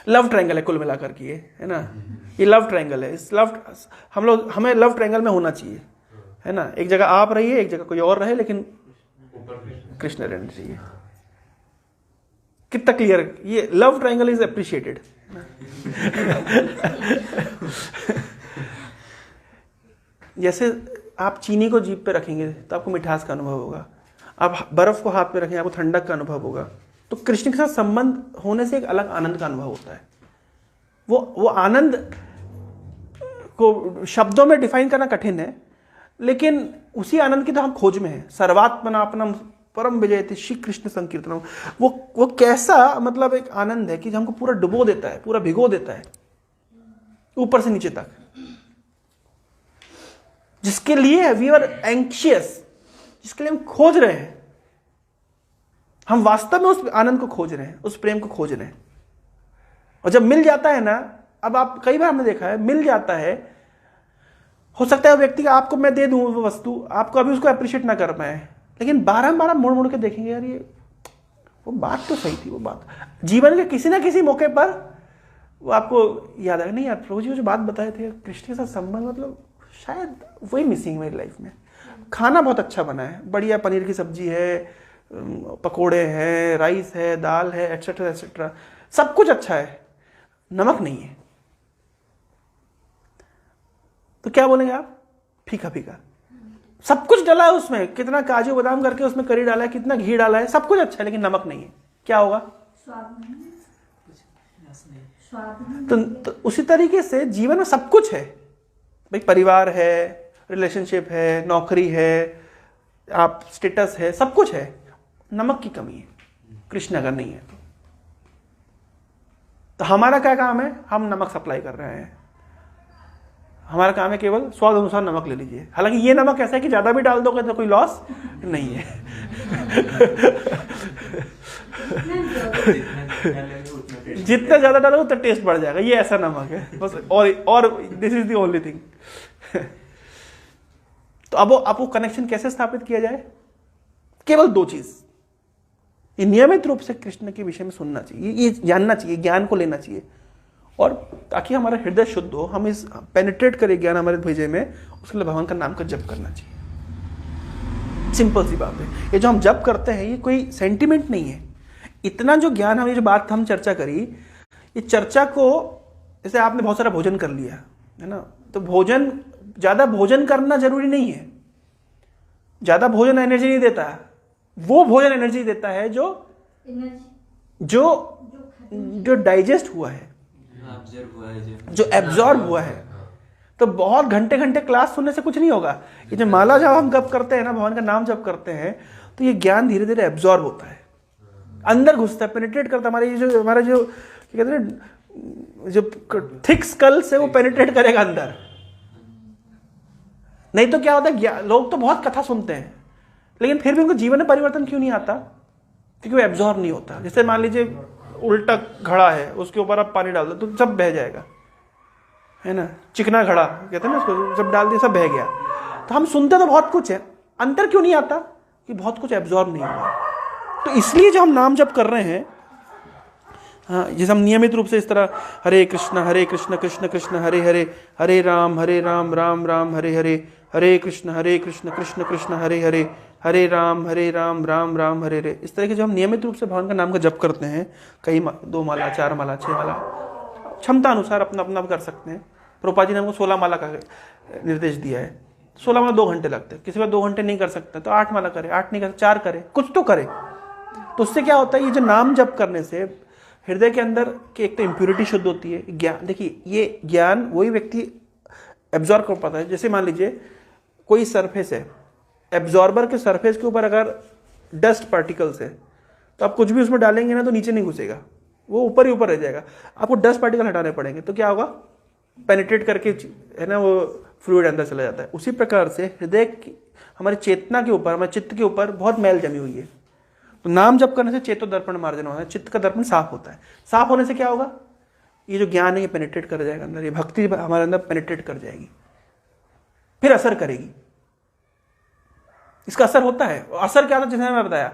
लव ट्रायंगल है कुल मिलाकर के, ये है ना, ये लव ट्रायंगल है। इस लव हमें लव ट्रायंगल में होना चाहिए, है ना। एक जगह आप रहिए, एक जगह कोई और रहे, लेकिन कृष्ण रहना चाहिए। कितना क्लियर, ये लव ट्रायंगल इज अप्रिशिएटेड। जैसे आप चीनी को जीभ पे रखेंगे तो आपको मिठास का अनुभव होगा, आप बर्फ को हाथ पे रखेंगे आपको ठंडक का अनुभव होगा। तो कृष्ण के साथ संबंध होने से एक अलग आनंद का अनुभव होता है। वो आनंद को शब्दों में डिफाइन करना कठिन है, लेकिन उसी आनंद की तो हम खोज में हैं। सर्वात्मनापनम परम विजयते श्री कृष्ण संकीर्तनम। वो कैसा मतलब एक आनंद है कि हमको पूरा डुबो देता है, पूरा भिगो देता है ऊपर से नीचे तक, जिसके लिए वी आर एंक्शियस, जिसके लिए हम खोज रहे हैं। हम वास्तव में उस आनंद को खोज रहे हैं, उस प्रेम को खोज रहे हैं। और जब मिल जाता है ना, अब आप कई बार हमने देखा है, मिल जाता है, हो सकता है व्यक्ति का आपको मैं दे दूं वो वस्तु, आपको अभी उसको अप्रिशिएट ना कर पाए, लेकिन बारम्बार मुड़ मुड़ के देखेंगे यार ये वो बात तो सही थी। वो बात जीवन के किसी ना किसी मौके पर वो आपको याद आएगा, नहीं यार प्रभु जी जो बात बताए थे कृष्ण के साथ संबंध, मतलब शायद वही मिसिंग मेरी लाइफ में। खाना बहुत अच्छा बना है, बढ़िया पनीर की सब्जी है, पकोड़े हैं, राइस है, दाल है, एटसेट्रा एटसेट्रा, सब कुछ अच्छा है, नमक नहीं है। तो क्या बोलेंगे आप? फीका फीका। सब कुछ डाला है उसमें, कितना काजू बादाम करके उसमें करी डाला है, कितना घी डाला है, सब कुछ अच्छा है, लेकिन नमक नहीं है। क्या होगा? स्वाद नहीं। तो उसी तरीके से जीवन में सब कुछ है भाई, परिवार है, रिलेशनशिप है, नौकरी है, आप स्टेटस है, सब कुछ है, नमक की कमी है। कृष्ण अगर नहीं है तो हमारा क्या काम है, हम नमक सप्लाई कर रहे हैं। हमारा काम है केवल स्वाद अनुसार नमक ले लीजिए। हालांकि ये नमक ऐसा है कि ज्यादा भी डाल दोगे तो कोई लॉस नहीं है। जितना ज्यादा डालोगे उतना टेस्ट बढ़ जाएगा, ये ऐसा नमक है बस। और this is the only thing. तो अब वो कनेक्शन कैसे स्थापित किया जाए? केवल 2 चीज, ये नियमित रूप से कृष्ण के विषय में सुनना चाहिए, ये जानना चाहिए, ज्ञान को लेना चाहिए, और ताकि हमारा हृदय शुद्ध हो, हम इस पेनिट्रेट करें ज्ञान हमारे हृदय में, उसके लिए भगवान का नाम का जप करना चाहिए। सिंपल सी बात है। ये जो हम जप करते हैं ये कोई सेंटिमेंट नहीं है। इतना जो ज्ञान, हम ये जो बात हम चर्चा करी, ये चर्चा को, जैसे आपने बहुत सारा भोजन कर लिया है ना, तो भोजन, ज्यादा भोजन करना जरूरी नहीं है। ज्यादा भोजन एनर्जी नहीं देता है, वो भोजन एनर्जी देता है जो जो डाइजेस्ट हुआ है, जो एब्जॉर्ब हुआ है। तो बहुत घंटे घंटे क्लास सुनने से कुछ नहीं होगा। ये जो माला जब हम जप करते हैं ना, भगवान का नाम जप करते हैं, तो ये ज्ञान धीरे धीरे एब्जॉर्ब होता है, अंदर घुसता है, पेनिट्रेट करता है। हमारा जो क्या कहते हैं, जो थिक स्कल से वो पेनिट्रेट करेगा अंदर। नहीं तो क्या होता है, लोग तो बहुत कथा सुनते हैं लेकिन फिर भी उनको जीवन में परिवर्तन क्यों नहीं आता? क्योंकि वो एब्जॉर्ब नहीं होता। जैसे मान लीजिए उल्टा घड़ा है, उसके ऊपर आप पानी डाल दो तो सब बह जाएगा, है ना। चिकना घड़ा कहते हैं ना उसको, जब डाल दिया सब बह गया। तो हम सुनते तो बहुत कुछ है, अंतर क्यों नहीं आता? कि बहुत कुछ एब्जॉर्ब नहीं हुआ। तो इसलिए जो हम नाम जप कर रहे हैं, हाँ, जैसे हम नियमित रूप से इस तरह हरे कृष्ण कृष्ण कृष्ण हरे हरे, हरे राम राम राम हरे हरे, हरे कृष्ण कृष्ण कृष्ण हरे हरे, हरे राम राम राम हरे हरे, इस तरह के जो हम नियमित रूप से भगवान का नाम का जप करते हैं, कई 2 माला 4 माला 6 माला, क्षमता अनुसार अपना अपना कर सकते हैं। प्रभुपाद जी ने हमको 16 माला का निर्देश दिया है। 16 माला 2 घंटे लगते हैं, किसी बार 2 घंटे नहीं कर सकता तो 8 माला करे, 8 नहीं कर 4 करे, कुछ तो करे। तो उससे क्या होता है, ये जो नाम जप करने से हृदय के अंदर की एक तो इम्प्यूरिटी शुद्ध होती है। ज्ञान, देखिए ये ज्ञान वही व्यक्ति एब्जॉर्ब कर पाता है। जैसे मान लीजिए कोई सरफेस है, एब्जॉर्बर के सरफेस के ऊपर अगर डस्ट पार्टिकल्स है तो आप कुछ भी उसमें डालेंगे ना तो नीचे नहीं घुसेगा, वो ऊपर ही ऊपर रह जाएगा। आपको डस्ट पार्टिकल हटाने पड़ेंगे तो क्या होगा, पेनिट्रेट करके, है ना, वो फ्लूइड अंदर चला जाता है। उसी प्रकार से हृदय की, हमारी चेतना के ऊपर, हमारे चित्त के ऊपर बहुत मैल जमी हुई है। तो नाम जप करने से चेतो दर्पण मार्जन होता है, चित्त का दर्पण साफ होता है। साफ होने से क्या होगा, ये जो ज्ञान है ये पेनिट्रेट कर जाएगा अंदर, ये भक्ति हमारे अंदर पेनिट्रेट कर जाएगी, फिर असर करेगी। इसका असर होता है। असर क्या था, जैसे मैं बताया,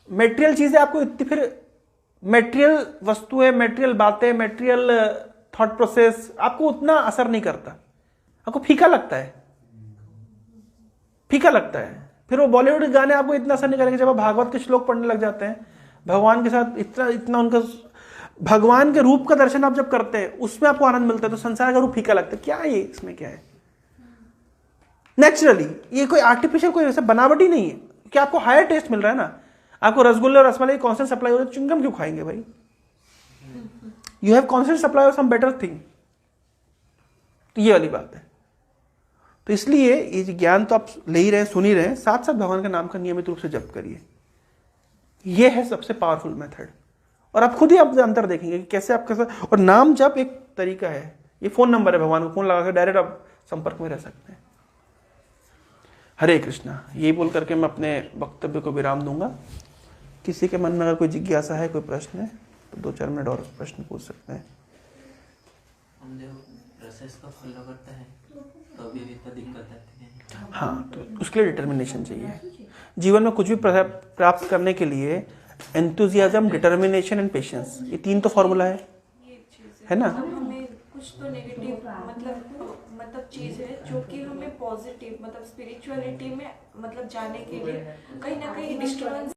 मेटेरियल चीजें आपको इतनी, फिर मेटेरियल वस्तुएं, मेटेरियल बातें, मेटेरियल थॉट प्रोसेस आपको उतना असर नहीं करता, आपको फीका लगता है, फीका लगता है। फिर वो बॉलीवुड के गाने आपको इतना असर नहीं करेंगे। जब आप भागवत के श्लोक पढ़ने लग जाते हैं, भगवान के साथ इतना उनका, भगवान के रूप का दर्शन आप जब करते हैं उसमें आपको आनंद मिलता है, तो संसार का रूप फीका लगता है। क्या है ये, इसमें क्या है, नेचुरली, ये कोई आर्टिफिशियल, कोई वैसा बनावटी नहीं है। कि आपको हायर टेस्ट मिल रहा है ना, आपको रसगुल्ले और रसमलाई कॉन्स्टेंट सप्लाई हो रहा है, चुंगम क्यों खाएंगे भाई? You have constant supply of some better thing. तो ये वाली बात है। तो इसलिए ये ज्ञान तो आप ले ही रहे, सुन ही रहे, साथ साथ भगवान का नाम का नियमित रूप से जप करिए। ये है सबसे पावरफुल मेथड। और आप खुद ही आप अंतर देखेंगे कि कैसे आप कैसे, और नाम जप एक तरीका है। ये फोन नंबर है, भगवान को फोन लगा कर डायरेक्ट आप संपर्क में रह सकते हैं। हरे कृष्णा, यही बोल करके मैं अपने वक्तव्य को विराम दूंगा। किसी के मन में अगर कोई जिज्ञासा है, कोई प्रश्न है, तो 2-4 मिनट और प्रश्न पूछ सकते हैं। हम जो प्रोसेस को फॉलो करते हैं तो अभी तो दिक्कत आती है। हाँ, तो उसके लिए डिटर्मिनेशन चाहिए। जीवन में कुछ भी प्राप्त करने के लिए एंथुजियाज्म, डिटर्मिनेशन एंड पेशेंस, ये 3 तो फॉर्मूला है ना। हमें कुछ तो नेगेटिव मतलब चीज है जो कि हमें पॉजिटिव मतलब स्पिरिचुअलिटी में मतलब जाने के लिए कहीं ना कहीं डिस्टर्बेंस